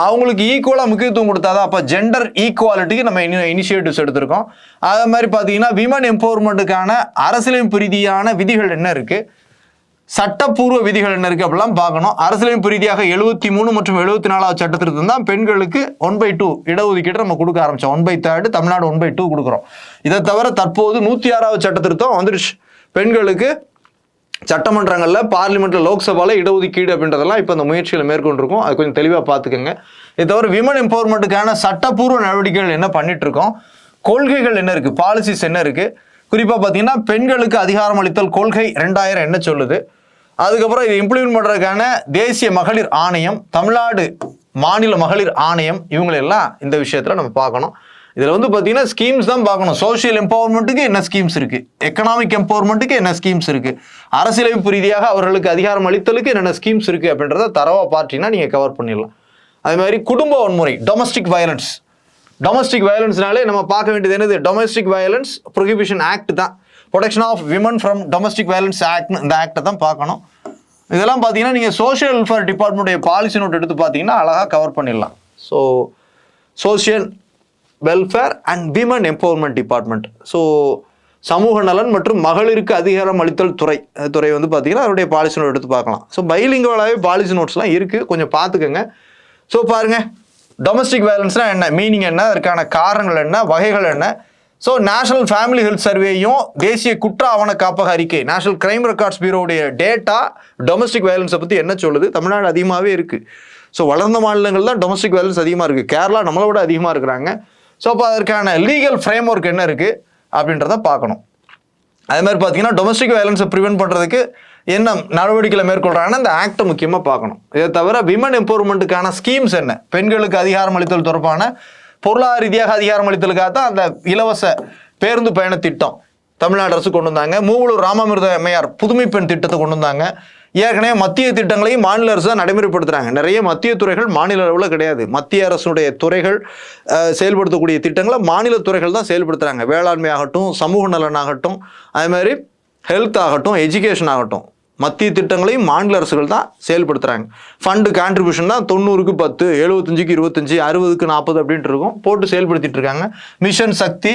Speaker 1: அவங்களுக்கு ஈக்குவலாக முக்கியத்துவம் கொடுத்தாதான் அப்போ ஜெண்டர் ஈக்குவாலிட்டிக்கு நம்ம இனிஷியேட்டிவ்ஸ் எடுத்திருக்கோம். அது மாதிரி பார்த்தீங்கன்னா விமன் எம்பவர்மெண்ட்டுக்கான அரசியலமைப்பு ரீதியான விதிகள் என்ன இருக்குது, சட்டப்பூர்வ விதிகள் என்ன இருக்குது அப்படிலாம் பார்க்கணும். அரசியலமைப்பு ரீதியாக 73 மற்றும் 74 சட்டத்திருத்தம் தான் பெண்களுக்கு 1/2 இடஒதுக்கீடு நம்ம கொடுக்க ஆரம்பித்தோம். 1/3 தமிழ்நாடு 1/2 கொடுக்குறோம். இதை தவிர தற்போது 106 சட்டத்திருத்தம் வந்துருச்சு, பெண்களுக்கு சட்டமன்றங்களில் பார்லிமெண்ட்டில் லோக்சபாவில் இடஒதுக்கீடு அப்படின்றதெல்லாம் இப்போ அந்த முயற்சிகளை மேற்கொண்டிருக்கோம். அது கொஞ்சம் தெளிவாக பார்த்துக்கோங்க. இதை தவிர விமன் எம்பவர்மெண்ட்டுக்கான சட்டப்பூர்வ நடவடிக்கைகள் என்ன பண்ணிட்டு இருக்கோம், கொள்கைகள் என்ன இருக்குது, பாலிசிஸ் என்ன இருக்குது, குறிப்பாக பார்த்தீங்கன்னா பெண்களுக்கு அதிகாரம் அளித்தல் கொள்கை 2000 என்ன சொல்லுது, அதுக்கப்புறம் இதை இம்ப்ளிமெண்ட் பண்ணுறதுக்கான தேசிய மகளிர் ஆணையம், தமிழ்நாடு மாநில மகளிர் ஆணையம், இவங்களெல்லாம் இந்த விஷயத்தில் நம்ம பார்க்கணும். இதில் பார்த்தீங்கன்னா ஸ்கீம்ஸ் தான் பார்க்கணும். சோஷியல் எம்பவர்மெண்ட்டுக்கு என்ன ஸ்கீம்ஸ் இருக்குது, எக்கனாமிக் எம்பவர்மெண்ட்டுக்கு என்ன ஸ்கீம்ஸ் இருக்குது, அரசியலமைப்பு ரீதியாக அவர்களுக்கு அதிகாரம் அளித்தலுக்கு என்னென்ன ஸ்கீம்ஸ் இருக்குது அப்படின்றத தரவாக பார்த்தீங்கன்னா நீங்கள் கவர் பண்ணிடலாம். அது மாதிரி குடும்ப வன்முறை, டொமஸ்டிக் வயலன்ஸ். டொமஸ்டிக் வயலன்ஸ்னாலே நம்ம பார்க்க வேண்டியது என்னது, டொமஸ்டிக் வயலன்ஸ் ப்ரொஹிபிஷன் ஆக்ட் தான், protection of women from domestic violence act, இந்த ஆக்டை தான் பார்க்கணும். இதெல்லாம் பார்த்தீங்கன்னா நீங்கள் சோஷியல் வெல்ஃபேர் டிபார்ட்மெண்ட்டுடைய பாலிசி நோட் எடுத்து பார்த்தீங்கன்னா அழகாக கவர் பண்ணிடலாம். Social welfare and women empowerment department, சமூக நலன் மற்றும் மகளிருக்கு அதிகாரம் அளித்தல் துறை பார்த்தீங்கன்னா அதனுடைய பாலிசி நோட் எடுத்து பார்க்கலாம். பைலிங்குவலாகவே பாலிசி நோட்ஸ்லாம் இருக்குது, கொஞ்சம் பார்த்துக்கோங்க. பாருங்கள் டொமஸ்டிக் வயலன்ஸ்னால் என்ன, மீனிங் என்ன, அதற்கான காரணங்கள் என்ன, வகைகள் என்ன. நேஷனல் ஃபேமிலி ஹெல்த் சர்வேயும் தேசிய குற்ற ஆவண காப்பக அறிக்கை, நேஷனல் கிரைம் ரெக்கார்ட்ஸ் பியூரோடைய டேட்டா டொமஸ்டிக் வயலன்ஸை பற்றி என்ன சொல்லுது, தமிழ்நாடு அதிகமாகவே இருக்குது. வளர்ந்த மாநிலங்கள் தான் டொமஸ்டிக் வயலன்ஸ் அதிகமாக இருக்குது, கேரளா நம்மளை விட அதிகமாக இருக்கிறாங்க. அப்போ அதற்கான லீகல் ஃப்ரேம் ஒர்க் என்ன இருக்குது அப்படின்றத பார்க்கணும். அதே மாதிரி பார்த்தீங்கன்னா டொமஸ்டிக் வயலன்ஸை ப்ரிவென்ட் பண்ணுறதுக்கு என்ன நடவடிக்கைகளை மேற்கொள்கிறாங்கன்னா இந்த ஆக்டை முக்கியமாக பார்க்கணும். இதை தவிர விமன் எம்பவர்மெண்ட்டுக்கான ஸ்கீம்ஸ் என்ன, பெண்களுக்கு அதிகாரம் அளித்தல் தொடர்பான பொருளாதார ரீதியாக அதிகாரம் அளித்தலுக்காக தான் அந்த இலவச பேருந்து பயண திட்டம் தமிழ்நாடு அரசு கொண்டு வந்தாங்க. மூவலூர் ராமாமிர்த அம்மையார் புதுமை பெண் திட்டத்தை கொண்டு வந்தாங்க. ஏற்கனவே மத்திய திட்டங்களையும் மாநில அரசு தான் நடைமுறைப்படுத்துகிறாங்க. நிறைய மத்திய துறைகள் மாநில அளவில் கிடையாது. மத்திய அரசுடைய துறைகள் செயல்படுத்தக்கூடிய திட்டங்களை மாநில துறைகள் தான் செயல்படுத்துகிறாங்க. வேளாண்மை ஆகட்டும், சமூக நலன் ஆகட்டும், அதே மாதிரி ஹெல்த் ஆகட்டும், எஜுகேஷன் ஆகட்டும், மத்திய திட்டங்களையும் மாநில அரசுகள் தான் செயல்படுத்துகிறாங்க. ஃபண்டு கான்ட்ரிபியூஷன் தான் 90க்கு 10, 75க்கு 25, 60க்கு 40 அப்படின்ட்டு இருக்கும், போட்டு செயல்படுத்திட்டு இருக்காங்க. மிஷன் சக்தி,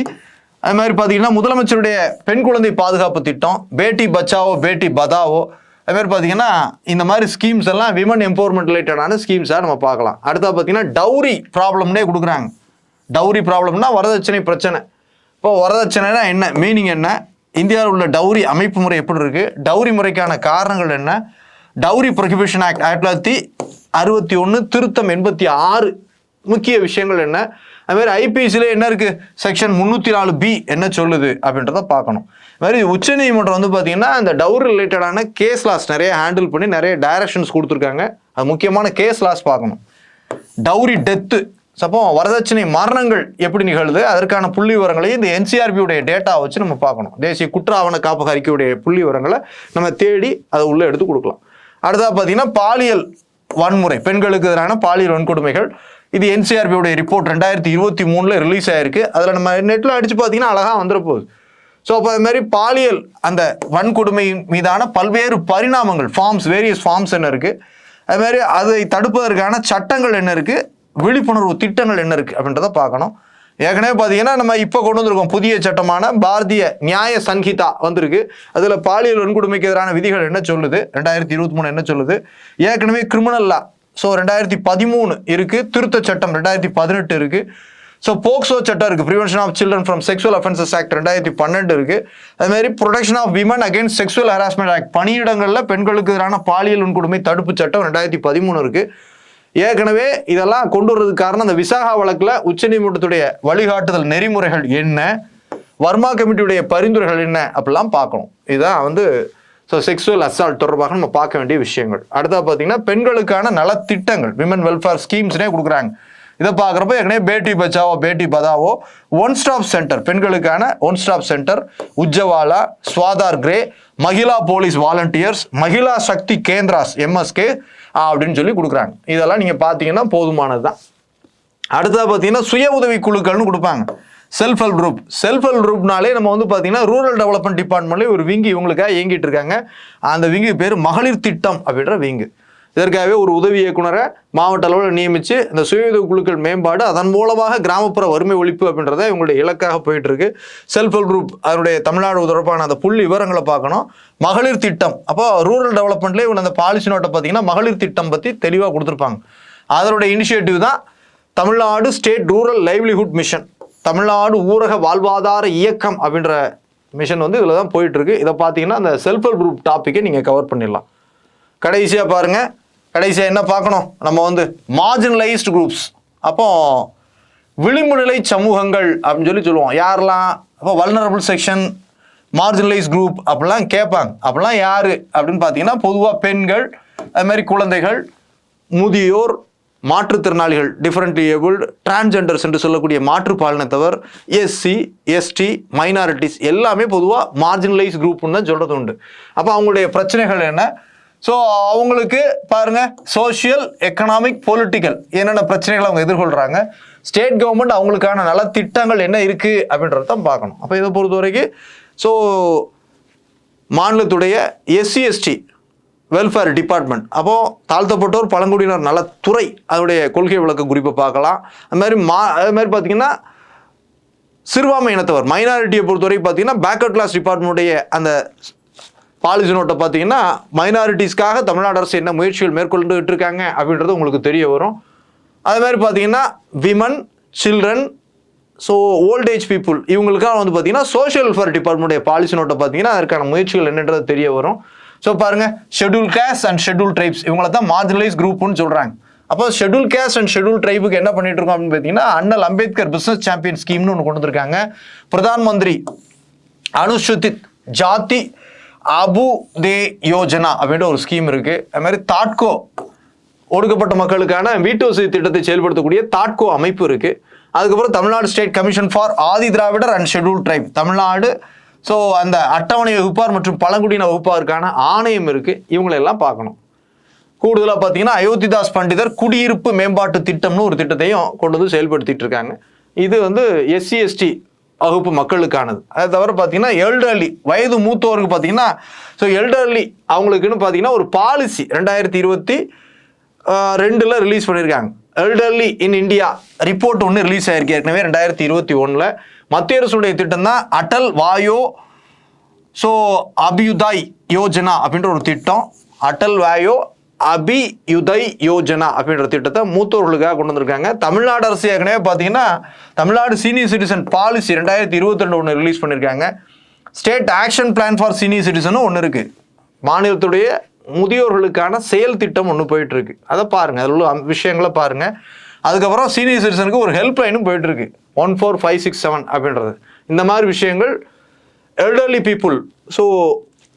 Speaker 1: அது மாதிரி பார்த்தீங்கன்னா முதலமைச்சருடைய பெண் குழந்தை பாதுகாப்பு திட்டம், பேட்டி பச்சாவோ பேட்டி பதாவோ, அது மாதிரி பார்த்தீங்கன்னா இந்த மாதிரி ஸ்கீம்ஸ் எல்லாம் விமன் எம்பவர்மெண்ட் ரிலேட்டடான ஸ்கீம்ஸாக நம்ம பார்க்கலாம். அடுத்தா பார்த்தீங்கன்னா டவுரி ப்ராப்ளம்னே கொடுக்குறாங்க. டவுரி ப்ராப்ளம்னா வரதட்சணை பிரச்சனை. இப்போ வரதட்சணைனா என்ன, மீனிங் என்ன, இந்தியாவில் உள்ள டவுரி அமைப்பு முறை எப்படி இருக்குது, டவுரி முறைக்கான காரணங்கள் என்ன, டவுரி ப்ரொஹிபிஷன் ஆக்ட் 1961 திருத்தம் 86 முக்கிய விஷயங்கள் என்ன, அதுமாதிரி ஐபிசியில் என்ன இருக்குது, செக்ஷன் 304B என்ன சொல்லுது அப்படின்றத பார்க்கணும். மாதிரி உச்சநீதிமன்றம் வந்து பார்த்தீங்கன்னா இந்த டவுரி ரிலேட்டடான கேஸ் லாஸ் நிறைய ஹேண்டில் பண்ணி நிறைய டைரக்ஷன்ஸ் கொடுத்துருக்காங்க. அது முக்கியமான கேஸ் லாஸ் பார்க்கணும். டவுரி டெத்து, அப்போ வரதட்சணை மரணங்கள் எப்படி நிகழுது, அதற்கான புள்ளி விவரங்களையும் இந்த என்சிஆர்பியுடைய டேட்டா வச்சு நம்ம பார்க்கணும். தேசிய குற்ற ஆவண காப்பக அறிக்கையுடைய புள்ளி விவரங்களை நம்ம தேடி அதை உள்ளே எடுத்து கொடுக்கலாம். அடுத்தா பார்த்தீங்கன்னா பாலியல் வன்முறை, பெண்களுக்கு எதிரான பாலியல் வன்கொடுமைகள், இது என்சிஆர்பியுடைய ரிப்போர்ட் 2023 ரிலீஸ் ஆயிருக்கு. அதில் நம்ம நெட்டில் அடித்து பார்த்தீங்கன்னா அழகாக வந்துட போகுது. ஸோ அப்போ அது மாதிரி பாலியல் அந்த வன்கொடுமை மீதான பல்வேறு பரிணாமங்கள், வேரியஸ் ஃபார்ம்ஸ் என்ன இருக்குது, அது மாதிரி அதை தடுப்பதற்கான சட்டங்கள் என்ன இருக்குது, விழிப்புணர்வு திட்டங்கள் என்ன இருக்குது அப்படின்றத பார்க்கணும். ஏற்கனவே பார்த்தீங்கன்னா நம்ம இப்போ கொண்டு வந்திருக்கோம் புதிய சட்டமான பாரதிய நியாய சன்ஹிதா வந்திருக்கு. அதில் பாலியல் வன்கொடுமைக்கு எதிரான விதிகள் என்ன சொல்லுது, 2023 என்ன சொல்லுது, ஏற்கனவே கிரிமினல் லா ஸோ 2013 இருக்குது, திருத்த சட்டம் 2018 இருக்குது, ஸோ போக்சோ சட்டம் இருக்குது, prevention of children from sexual offences act 2012 இருக்குது, அதுமாதிரி protection of women against sexual harassment act, பணியிடங்களில் பெண்களுக்கு எதிரான பாலியல் வன்கொடுமை தடுப்பு சட்டம் 2013 இருக்குது. ஏற்கனவே இதெல்லாம் கொண்டு வர்றதுக்கு காரணம் அந்த விசாகா வழக்கில் உச்சநீதிமன்றத்துடைய வழிகாட்டுதல் நெறிமுறைகள் என்ன, வர்மா கமிட்டியுடைய பரிந்துரைகள் என்ன அப்படிலாம் பார்க்கணும். இதுதான் வந்து ஸோ செக்ஷுவல் அசால்ட் தொடர்பாக நம்ம பார்க்க வேண்டிய விஷயங்கள். அடுத்தா பார்த்தீங்கன்னா பெண்களுக்கான நலத்திட்டங்கள், விமன் வெல்ஃபேர் ஸ்கீம்ஸ்னே கொடுக்குறாங்க. இதை பார்க்குறப்ப ஏற்கனவே Beti Bachao Beti Padhao, one stop centre, பெண்களுக்கான one stop centre, Ujjawala, Swadhar Greh, Mahila police volunteers, Mahila Shakti Kendras MSK அப்படின்னு சொல்லி கொடுக்குறாங்க. இதெல்லாம் நீங்கள் பார்த்தீங்கன்னா போதுமானது தான். அடுத்ததாக பார்த்தீங்கன்னா சுய உதவி குழுக்கள்னு கொடுப்பாங்க. செல்ஃப் ஹெல்ப் குரூப்னாலே நம்ம வந்து பார்த்தீங்கன்னா ரூரல் டெவலப்மெண்ட் டிபார்ட்மெண்ட்லேயே ஒரு விங்கு இவங்களுக்காக இயங்கிட்டு இருக்காங்க. அந்த விங்கு பேர் மகளிர் திட்டம் அப்படின்ற விங்கு. இதற்காகவே ஒரு உதவி இயக்குனரை மாவட்ட அளவில் நியமித்து இந்த சுய உதவி குழுக்கள் மேம்பாடு, அதன் மூலமாக கிராமப்புற வறுமை ஒழிப்பு அப்படின்றத இவங்களுடைய இலக்காக போயிட்டு இருக்கு. செல்ஃப் ஹெல்ப் குரூப் அதனுடைய தமிழ்நாடு தொடர்பான அந்த புள்ளி விவரங்களை பார்க்கணும். மகளிர் திட்டம், அப்போ ரூரல் டெவலப்மெண்ட்லேயே இவங்க அந்த பாலிசி நோட்டை பார்த்தீங்கன்னா மகளிர் திட்டம் பற்றி தெளிவாக கொடுத்துருப்பாங்க. அதனுடைய இனிஷியேட்டிவ் தான் Tamil Nadu state rural livelihood mission, Tamil Nadu ஊரக வாழ்வாதார இயக்கம் அப்படின்ற மிஷன் வந்து இதில் தான் போயிட்டுருக்கு. இதை பார்த்தீங்கன்னா அந்த செல்ஃப் ஹெல்ப் குரூப் டாப்பிக்கை நீங்கள் கவர் பண்ணிடலாம். கடைசியாக பாருங்கள், கடைசியாக என்ன பார்க்கணும், நம்ம வந்து மார்ஜினலைஸ்டு குரூப்ஸ், அப்போ விளிம்பு நிலை சமூகங்கள் அப்படின்னு சொல்லி சொல்லுவோம். யாரெல்லாம் அப்போ வல்னரபிள் செக்ஷன், மார்ஜினலைஸ் குரூப் அப்படிலாம் கேட்பாங்க. அப்படிலாம் யார் அப்படின்னு பார்த்தீங்கன்னா பொதுவாக பெண்கள், அது மாதிரி குழந்தைகள், முதியோர், மாற்றுத்திறனாளிகள், டிஃபரெண்ட்லி ஏபிள்டு, டிரான்ஸ்ஜெண்டர்ஸ் என்று சொல்லக்கூடிய மாற்றுப்பாலினத்தவர், SC ST மைனாரிட்டிஸ் எல்லாமே பொதுவாக மார்ஜினலைஸ் குரூப்னு தான் சொல்கிறது உண்டு. அப்போ அவங்களுடைய பிரச்சனைகள் என்ன, ஸோ அவங்களுக்கு பாருங்கள் சோஷியல் எக்கனாமிக் பொலிட்டிக்கல் என்னென்ன பிரச்சனைகளை அவங்க எதிர்கொள்கிறாங்க, ஸ்டேட் கவர்மெண்ட் அவங்களுக்கான நலத்திட்டங்கள் என்ன இருக்குது அப்படின்றத தான் பார்க்கணும். அப்போ இதை பொறுத்த வரைக்கும் ஸோ மாநிலத்துடைய SC ST வெல்ஃபேர் டிபார்ட்மெண்ட், அப்போது தாழ்த்தப்பட்டோர் பழங்குடியினர் நலத்துறை அதனுடைய கொள்கை விளக்க குறிப்பை பார்க்கலாம். அது மாதிரி பார்த்தீங்கன்னா சிறுபான்மை இனத்தவர் மைனாரிட்டியை பொறுத்தவரை பார்த்தீங்கன்னா பேக்வர்ட் கிளாஸ் டிபார்ட்மெண்ட்டுடைய அந்த பாலிசி நோட்டை பார்த்தீங்கன்னா மைனாரிட்டிஸ்க்காக தமிழ்நாடு அரசு என்ன முயற்சிகள் மேற்கொண்டுகிட்டு இருக்காங்க அப்படின்றது உங்களுக்கு தெரிய வரும். அது மாதிரி பார்த்தீங்கன்னா women, children, so voltage people இவங்களுக்காக வந்து பார்த்தீங்கன்னா சோஷியல் வெல்ஃபேர் டிபார்ட்மெண்ட்டுடைய பாலிசி நோட்டை பார்த்தீங்கன்னா அதற்கான முயற்சிகள் என்னன்றது தெரிய வரும். ஸோ பாருங்கள், schedule caste and schedule tribes இவங்கள தான் மார்ஜினலைஸ் குரூப்னு சொல்கிறாங்க. அப்போ ஷெட்யூல் கேஸ்ட் அண்ட் ஷெட்யூல் ட்ரைபுக்கு என்ன பண்ணிட்டு இருக்கோம் அப்படின்னு பார்த்தீங்கன்னா அண்ணல் அம்பேத்கர் பிஸ்னஸ் சாம்பியன் ஸ்கீம்னு ஒன்று கொண்டு வந்திருக்காங்க. பிரதான் மந்திரி அனுசூச்சித் ஜாதி அபுதே யோஜனா அப்படின்ற ஒரு ஸ்கீம் இருக்குது. அது மாதிரி தாட்கோ, ஒடுக்கப்பட்ட மக்களுக்கான வீட்டு வசதி திட்டத்தை செயல்படுத்தக்கூடிய தாட்கோ அமைப்பு இருக்குது. அதுக்கப்புறம் Tamil Nadu state commission for Adi Dravidar and schedule tribe, Tamil Nadu so அந்த அட்டவணை வகுப்பார் மற்றும் பழங்குடியின வகுப்பாருக்கான ஆணையம் இருக்குது, இவங்களெல்லாம் பார்க்கணும். கூடுதலாக பார்த்தீங்கன்னா அயோத்திதாஸ் பண்டிதர் குடியிருப்பு மேம்பாட்டு திட்டம்னு ஒரு திட்டத்தையும் கொண்டு வந்து செயல்படுத்திட்டு இருக்காங்க. இது வந்து எஸ்சி எஸ்டி வகுப்பு மக்களுக்கானது. அதை தவிர பார்த்தீங்கன்னா எல்டர்லி வயது மூத்தோருக்கு பார்த்தீங்கன்னா ஸோ எல்டர்லி அவங்களுக்குன்னு பார்த்தீங்கன்னா ஒரு பாலிசி 2022 ரிலீஸ் பண்ணியிருக்காங்க. எல்டர்லி இன் இந்தியா ரிப்போர்ட் ஒன்று ரிலீஸ் ஆயிருக்கு ஏற்கனவே 2021. மத்திய அரசுடைய திட்டம் தான் அடல் வாயோ ஸோ அபியுதாய் யோஜனா அப்படின்ற ஒரு திட்டம். அடல் வாயோ அபியுதய் யோஜனா அப்படின்ற திட்டத்தை மூத்தோர்களுக்காக கொண்டு வந்திருக்காங்க. தமிழ்நாடு அரசு ஏற்கனவே பார்த்தீங்கன்னா தமிழ்நாடு சீனியர் சிட்டிசன் பாலிசி 2022 ஒன்று ரிலீஸ் பண்ணியிருக்காங்க. State action plan for senior சிட்டிசனும் ஒன்று இருக்குது. மாநிலத்துடைய முதியோர்களுக்கான செயல் திட்டம் ஒன்று போயிட்டு இருக்கு. அதை பாருங்க, அதில் உள்ள விஷயங்களை பாருங்க. அதுக்கப்புறம் சீனியர் சிட்டிசனுக்கு ஒரு ஹெல்ப் லைனும் போயிட்டு இருக்கு 14567 அப்படின்றது. இந்த மாதிரி விஷயங்கள் எல்டர்லி பீப்புள் ஸோ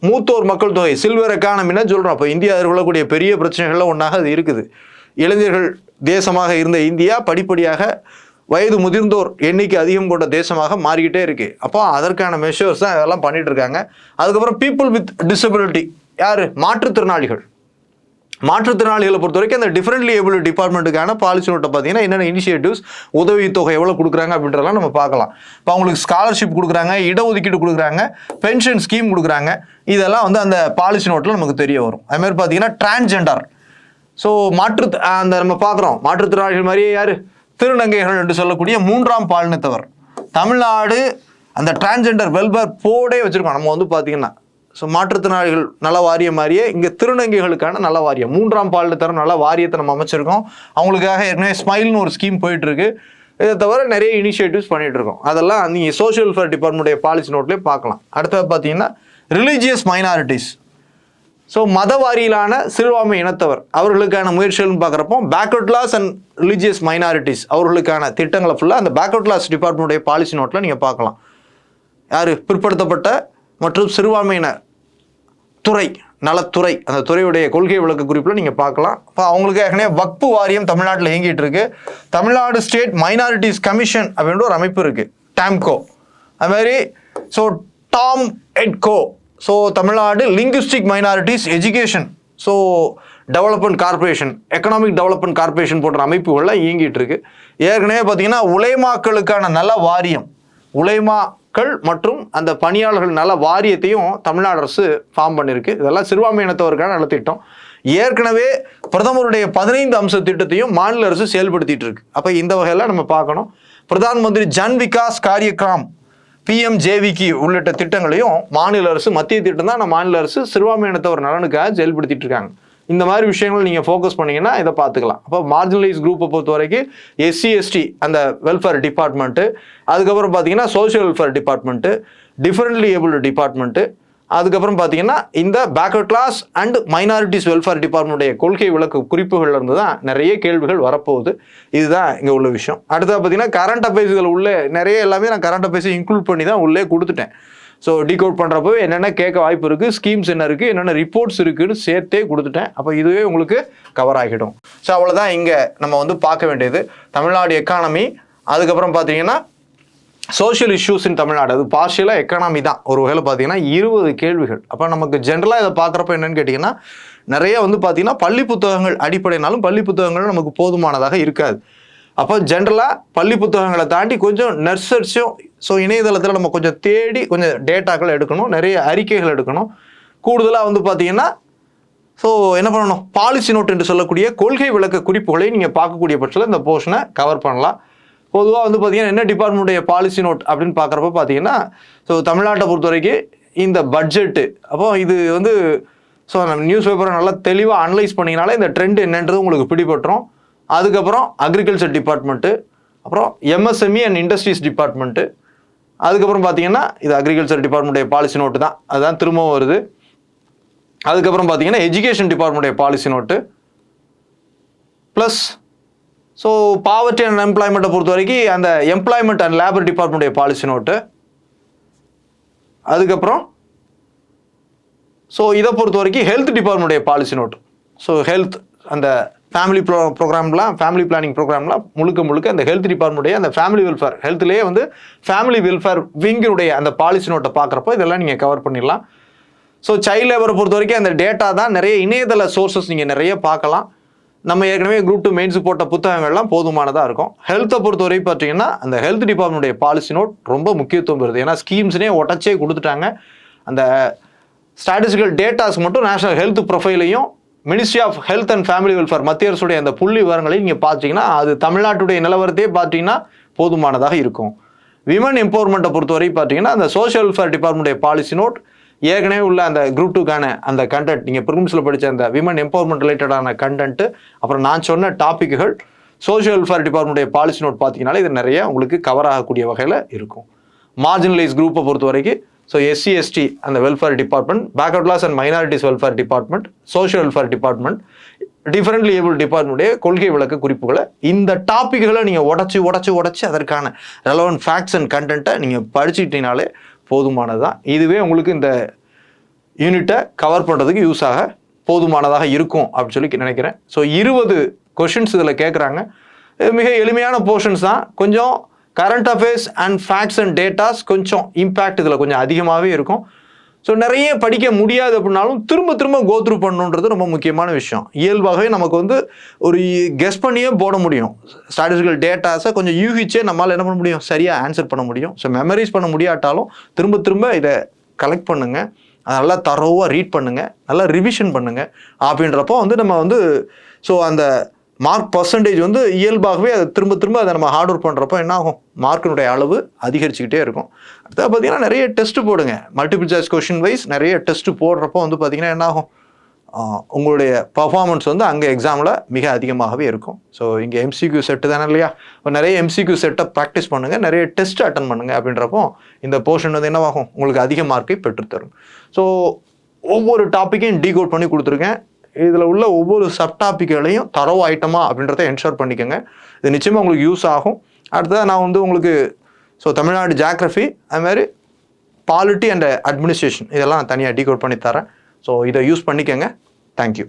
Speaker 1: மூத்தோர் மக்கள் தொகை சில்வர் எக்கானமின்னா சொல்கிறோம். அப்போ இந்தியா எதிர்கொள்ளக்கூடிய பெரிய பிரச்சனைகள்லாம் ஒன்றாக அது இருக்குது. இளைஞர்கள் தேசமாக இருந்த இந்தியா படிப்படியாக வயது முதிர்ந்தோர் எண்ணிக்கை அதிகம் கொண்ட தேசமாக மாறிக்கிட்டே இருக்குது. அப்போ அதற்கான மெஷர்ஸ் தான் இதெல்லாம் பண்ணிட்டு இருக்காங்க. அதுக்கப்புறம் பீப்புள் வித் டிசபிலிட்டி, யார்? மாற்றுத்திறனாளிகள். மாற்றுத்திறனாளிகளை பொறுத்த வரைக்கும் அந்த டிஃபரெண்ட்லி ஏபிள் டிபார்ட்மெண்ட்டுக்கான பாலிசி நோட்டை பார்த்தீங்கன்னா என்னென்ன இனிஷியேட்டிவ்ஸ், உதவித்தொகை எவ்வளோ கொடுக்குறாங்க அப்படின்றதெல்லாம் நம்ம பார்க்கலாம். இப்போ அவங்களுக்கு ஸ்காலர்ஷிப் கொடுக்குறாங்க, இடஒதுக்கீடு கொடுக்குறாங்க, பென்ஷன் ஸ்கீம் கொடுக்குறாங்க. இதெல்லாம் வந்து அந்த பாலிசி நோட்டில் நமக்கு தெரிய வரும். அதுமாதிரி பார்த்தீங்கன்னா டிரான்ஸ்ஜெண்டர் ஸோ அந்த நம்ம பார்க்குறோம் மாற்றுத்திறனாளிகள் மாதிரியே யார்? திருநங்கைகள் என்று சொல்லக்கூடிய 3ஆம் பாலினத்தவர். தமிழ்நாடு அந்த டிரான்ஸ்ஜெண்டர் வெல்ஃபேர் போர்டே வச்சுருக்கோம். நம்ம வந்து பார்த்தீங்கன்னா ஸோ மாற்றுத்திறனாளிகள் நல வாரியம் மாதிரியே இங்கே திருநங்கைகளுக்கான நல வாரியம் 3ஆம் பாலினத்தவர் நல வாரியத்தை நம்ம அமைச்சிருக்கோம். அவங்களுக்காக ஏற்கனவே ஸ்மைல்னு ஒரு ஸ்கீம் போயிட்டுருக்கு. இதை தவிர நிறைய இனிஷியேட்டிவ்ஸ் பண்ணிகிட்டு இருக்கோம். அதெல்லாம் நீங்கள் சோஷியல் வெல்ஃபேர் டிபார்ட்மெண்ட்டுடைய பாலிசி நோட்லேயே பார்க்கலாம். அடுத்தது பார்த்தீங்கன்னா ரிலீஜியஸ் மைனாரிட்டிஸ் ஸோ மத வாரியிலான சிறுபான்மை இனத்தவர் அவர்களுக்கான முயற்சிகள்னு பார்க்குறப்போ backward class and religious minorities அவர்களுக்கான திட்டங்களை ஃபுல்லாக அந்த பேக்வர்ட் கிளாஸ் டிபார்ட்மெண்ட்டுடைய பாலிசி நோட்டில் நீங்கள் பார்க்கலாம். யார்? பிற்படுத்தப்பட்ட மற்றும் சிறுபான்மையினர் துறை, நலத்துறை, அந்த துறையுடைய கொள்கை விளக்க குறிப்பில் நீங்கள் பார்க்கலாம். இப்போ அவங்களுக்கு ஏற்கனவே வக்பு வாரியம் தமிழ்நாட்டில் இயங்கிட்டு இருக்கு. தமிழ்நாடு ஸ்டேட் மைனாரிட்டிஸ் கமிஷன் அப்படின்ற ஒரு அமைப்பு இருக்குது, டாம்கோ. அதுமாதிரி so TAMEDCO so Tamil Nadu linguistic minorities education so development corporation, economic development corporation போன்ற அமைப்புகள்லாம் இயங்கிட்டு இருக்கு. ஏற்கனவே பார்த்தீங்கன்னா உலைமாக்களுக்கான நல வாரியம், உலைமாக்கள் மற்றும் அந்த பணியாளர்கள் நல வாரியத்தையும் தமிழ்நாடு அரசு ஃபார்ம் பண்ணியிருக்கு. இதெல்லாம் சிறுபான்மை இனத்தவருக்கான நலத்திட்டம். ஏற்கனவே பிரதமருடைய 15 அம்ச திட்டத்தையும் மாநில அரசு செயல்படுத்திட்டு இருக்கு. அப்போ இந்த வகையெல்லாம் நம்ம பார்க்கணும். பிரதான் மந்திரி ஜன் விகாஸ் காரியக்ரம், PMJVK உள்ளிட்ட திட்டங்களையும் மாநில அரசு, மத்திய திட்டம் தான் மாநில அரசு சிறுபான்மை இனத்தவர் நலனுக்காக செயல்படுத்திட்டு இருக்காங்க. இந்த மாதிரி விஷயங்கள் நீங்கள் ஃபோக்கஸ் பண்ணிங்கன்னா இதை பார்த்துக்கலாம். அப்போ மார்ஜினலைஸ் குரூப்பை பொறுத்த வரைக்கும் SC ST அந்த வெல்ஃபேர் டிபார்ட்மெண்ட்டு, அதுக்கப்புறம் பார்த்தீங்கன்னா social welfare department, differently abled department, அதுக்கப்புறம் பார்த்தீங்கன்னா இந்த backward class and minorities welfare டிபார்ட்மெண்ட்டுடைய கொள்கை விளக்க குறிப்புகள்ல இருந்து தான் நிறைய கேள்விகள் வரப்போகுது. இதுதான் இங்கே உள்ள விஷயம். அடுத்தது பார்த்தீங்கன்னா கரண்ட் அஃபேர்ஸ்கள் உள்ளே நிறைய எல்லாமே நான் கரண்ட் அஃபேர்ஸை இன்க்ளூட் பண்ணி தான் உள்ளே கொடுத்துட்டேன். ஸோ டிகோட் பண்ணுறப்போ என்னென்ன கேட்க வாய்ப்பு இருக்குது, ஸ்கீம்ஸ் என்ன இருக்குது, என்னென்ன ரிப்போர்ட்ஸ் இருக்குதுன்னு சேர்த்தே கொடுத்துட்டேன். அப்போ இதுவே உங்களுக்கு கவர் ஆகிடும். ஸோ அவ்வளோதான் இங்கே நம்ம வந்து பார்க்க வேண்டியது தமிழ்நாடு எக்கானமி. அதுக்கப்புறம் பார்த்தீங்கன்னா சோஷியல் இஷ்யூஸ் இன் தமிழ்நாடு, அது பார்ஷியலாக எக்கானமி தான். ஒரு வகையில் பார்த்தீங்கன்னா 20 கேள்விகள். அப்போ நமக்கு ஜென்ரலாக இதை பார்க்குறப்ப என்னென்னு கேட்டிங்கன்னா நிறைய வந்து பார்த்தீங்கன்னா பள்ளி புத்தகங்கள் அடிப்படைனாலும் பள்ளி புத்தகங்கள் நமக்கு போதுமானதாக இருக்காது. அப்போ ஜென்ரலாக பள்ளி புத்தகங்களை தாண்டி கொஞ்சம் நர்சர்ஸும் ஸோ இணையதளத்தில் நம்ம கொஞ்சம் தேடி கொஞ்சம் டேட்டாக்கள் எடுக்கணும், நிறைய அறிக்கைகள் எடுக்கணும். கூடுதலாக வந்து பார்த்தீங்கன்னா ஸோ என்ன பண்ணணும், பாலிசி நோட் என்று சொல்லக்கூடிய கொள்கை விளக்க குறிப்புகளை நீங்கள் பார்க்கக்கூடிய பட்சத்தில் இந்த போர்ஷனை கவர் பண்ணலாம். பொதுவாக வந்து பார்த்தீங்கன்னா என்ன டிபார்ட்மெண்ட்டுடைய பாலிசி நோட் அப்படின்னு பார்க்குறப்ப பார்த்தீங்கன்னா ஸோ தமிழ்நாட்டை பொறுத்த வரைக்கும் இந்த பட்ஜெட்டு, அப்போ இது வந்து ஸோ நம்ம நியூஸ் பேப்பரை நல்லா தெளிவாக அனலைஸ் பண்ணிங்கனாலே இந்த ட்ரெண்ட் என்னன்றது உங்களுக்கு பிடிபட்டுரும். அதுக்கப்புறம் அக்ரிகல்ச்சர் டிபார்ட்மெண்ட்டு, அப்புறம் MSME அண்ட் இண்டஸ்ட்ரீஸ் டிபார்ட்மெண்ட்டு, அதுக்கப்புறம் பார்த்தீங்கன்னா இது அக்ரிகல்ச்சர் டிபார்ட்மெண்ட்டுடைய பாலிசி நோட்டு தான், அதுதான் திரும்பவும் வருது. அதுக்கப்புறம் பார்த்தீங்கன்னா எஜுகேஷன் டிபார்ட்மெண்ட்டுடைய policy note plus so poverty and எம்ப்ளாய்மெண்ட்டை பொறுத்த வரைக்கும் அந்த எம்ப்ளாய்மெண்ட் அண்ட் லேபர் டிபார்ட்மெண்ட்டுடைய பாலிசி நோட்டு. அதுக்கப்புறம் ஸோ இதை பொறுத்த வரைக்கும் ஹெல்த் டிபார்ட்மெண்ட்டுடைய பாலிசி நோட்டு. ஸோ ஹெல்த் அந்த ஃபேமிலி பிளானிங் ப்ரோக்ராம்லாம் முழுக்க அந்த ஹெல்த் டிபார்ட்மெண்ட்டுடைய அந்த ஃபேமிலி வெல்ஃபேர் ஹெல்த்லேயே வந்து ஃபேமிலி வெல்ஃபேர் விங்கினுடைய அந்த பாலிசி நோட்டை பார்க்குறப்போ இதெல்லாம் நீங்கள் கவர் பண்ணிடலாம். ஸோ சைல்டு லேபரை பொறுத்த வரைக்கும் அந்த டேட்டா தான் நிறைய இணையதள சோர்சஸ் நீங்கள் நிறைய பார்க்கலாம். நம்ம ஏற்கனவே குரூப் 2 மெயின்ஸ் போட்ட புத்தகங்கள்லாம் போதுமானதாக இருக்கும். ஹெல்த்தை பொறுத்தவரை பார்த்தீங்கன்னா அந்த ஹெல்த் டிபார்ட்மெண்ட்டுடைய பாலிசி நோட் ரொம்ப முக்கியத்துவம் பெறுது. ஏன்னா ஸ்கீம்ஸ்னே உடச்சே கொடுத்துட்டாங்க. அந்த ஸ்டாட்டிஸ்டிக்கல் டேட்டாஸ் மட்டும் நேஷனல் ஹெல்த் ப்ரொஃபைலையும் ministry of health and family welfare மத்திய அரசுடைய அந்த புள்ளி விவரங்களையும் நீங்கள் பார்த்தீங்கன்னா அது தமிழ்நாட்டுடைய நிலவரத்தையே பார்த்தீங்கன்னா போதுமானதாக இருக்கும். விமன் எம்பவர்மெண்ட்டை பொறுத்தவரை பார்த்தீங்கன்னா அந்த சோஷியல் வெல்ஃபேர் டிபார்ட்மெண்ட்டுடைய பாலிசி நோட் ஏற்கனவே உள்ள அந்த குரூப் 2க்கான அந்த கண்டென்ட் நீங்கள் ப்ரிலிம்ஸில் படித்த அந்த விமன் எம்பவர்மெண்ட் ரிலேட்டடான கண்டென்ட்டு அப்புறம் நான் சொன்ன டாப்பிக்குகள் சோஷியல் வெல்ஃபேர் டிபார்ட்மெண்ட்டுடைய பாலிசி நோட் பார்த்தீங்கன்னாலே இது நிறைய உங்களுக்கு கவர் ஆகக்கூடிய வகையில் இருக்கும். மார்ஜினலைஸ் குரூப்பை பொறுத்த வரைக்கும் ஸோ SC ST அந்த welfare department, backward class and minorities welfare department, social welfare department, differently able டிபார்ட்மெண்ட்டுடைய கொள்கை விளக்க குறிப்புகளை இந்த டாப்பிக்குகளை நீங்கள் உடச்சி அதற்கான ரெலவெண்ட் ஃபேக்ட்ஸ் அண்ட் கண்டென்ட்டை நீங்கள் படிச்சுக்கிட்டீங்கனாலே போதுமானது தான். இதுவே உங்களுக்கு இந்த யூனிட்டை கவர் பண்ணுறதுக்கு யூஸ் ஆக போதுமானதாக இருக்கும் அப்படின்னு சொல்லி நினைக்கிறேன். ஸோ 20 கொஷின்ஸ் இதில் கேட்குறாங்க. மிக எளிமையான போர்ஷன்ஸ் தான். கொஞ்சம் current affairs and facts and datas கொஞ்சம் இம்பேக்ட் இதில் கொஞ்சம் அதிகமாகவே இருக்கும். ஸோ நிறைய படிக்க முடியாது அப்படின்னாலும் திரும்ப கோத்ரூ பண்ணணுன்றது ரொம்ப முக்கியமான விஷயம். இயல்பாகவே நமக்கு வந்து ஒரு கெஸ் பண்ணியே போட முடியும். ஸ்டாட்டிஸ்டிக்கல் டேட்டாஸை கொஞ்சம் யூகிச்சே நம்மளால் என்ன பண்ண முடியும், சரியாக ஆன்சர் பண்ண முடியும். ஸோ மெமரைஸ் பண்ண முடியாட்டாலும் திரும்ப இதை கலெக்ட் பண்ணுங்கள், அதை நல்லா தரோவாக ரீட் பண்ணுங்கள், நல்லா ரிவிஷன் பண்ணுங்கள். அப்படின்றப்போ வந்து நம்ம வந்து ஸோ அந்த மார்க் பர்சன்டேஜ் வந்து இயல்பாகவே அதை திரும்ப அதை நம்ம ஹார்ட் ஒர்க் பண்ணுறப்போ என்ன ஆகும், மார்க்கினுடைய அளவு அதிகரிச்சுக்கிட்டே இருக்கும். அடுத்தது பார்த்தீங்கன்னா நிறைய டெஸ்ட்டு போடுங்க. மல்டிபிள் சாய்ஸ் கொஷின் வைஸ் நிறைய டெஸ்ட்டு போடுறப்போ வந்து பார்த்தீங்கன்னா என்ன ஆகும், உங்களுடைய பர்ஃபார்மன்ஸ் வந்து அங்கே எக்ஸாமில் மிக அதிகமாகவே இருக்கும். ஸோ இங்கே MCQ செட்டு தானே இல்லையா, நிறைய MCQ செட்டை ப்ராக்டிஸ் பண்ணுங்கள், நிறைய டெஸ்ட் அட்டன் பண்ணுங்கள். அப்படின்றப்போ இந்த போர்ஷன் வந்து என்னவாகும், உங்களுக்கு அதிக மார்க்கை பெற்றுத்தரும். ஸோ ஒவ்வொரு டாப்பிக்கையும் டீகோட் பண்ணி கொடுத்துருக்கேன். இதில் உள்ள ஒவ்வொரு சப் டாப்பிக்களையும் தரவு ஐட்டமா அப்படின்றத என்ஷோர் பண்ணிக்கோங்க. இது நிச்சயமாக உங்களுக்கு யூஸ் ஆகும். அடுத்ததாக நான் வந்து உங்களுக்கு ஸோ தமிழ்நாடு ஜியாகிரஃபி அதுமாதிரி பாலிட்டி அண்ட் அட்மினிஸ்ட்ரேஷன் இதெல்லாம் நான் தனியாக டீகோட் பண்ணி தரேன். ஸோ இதை யூஸ் பண்ணிக்கோங்க. தேங்க்யூ.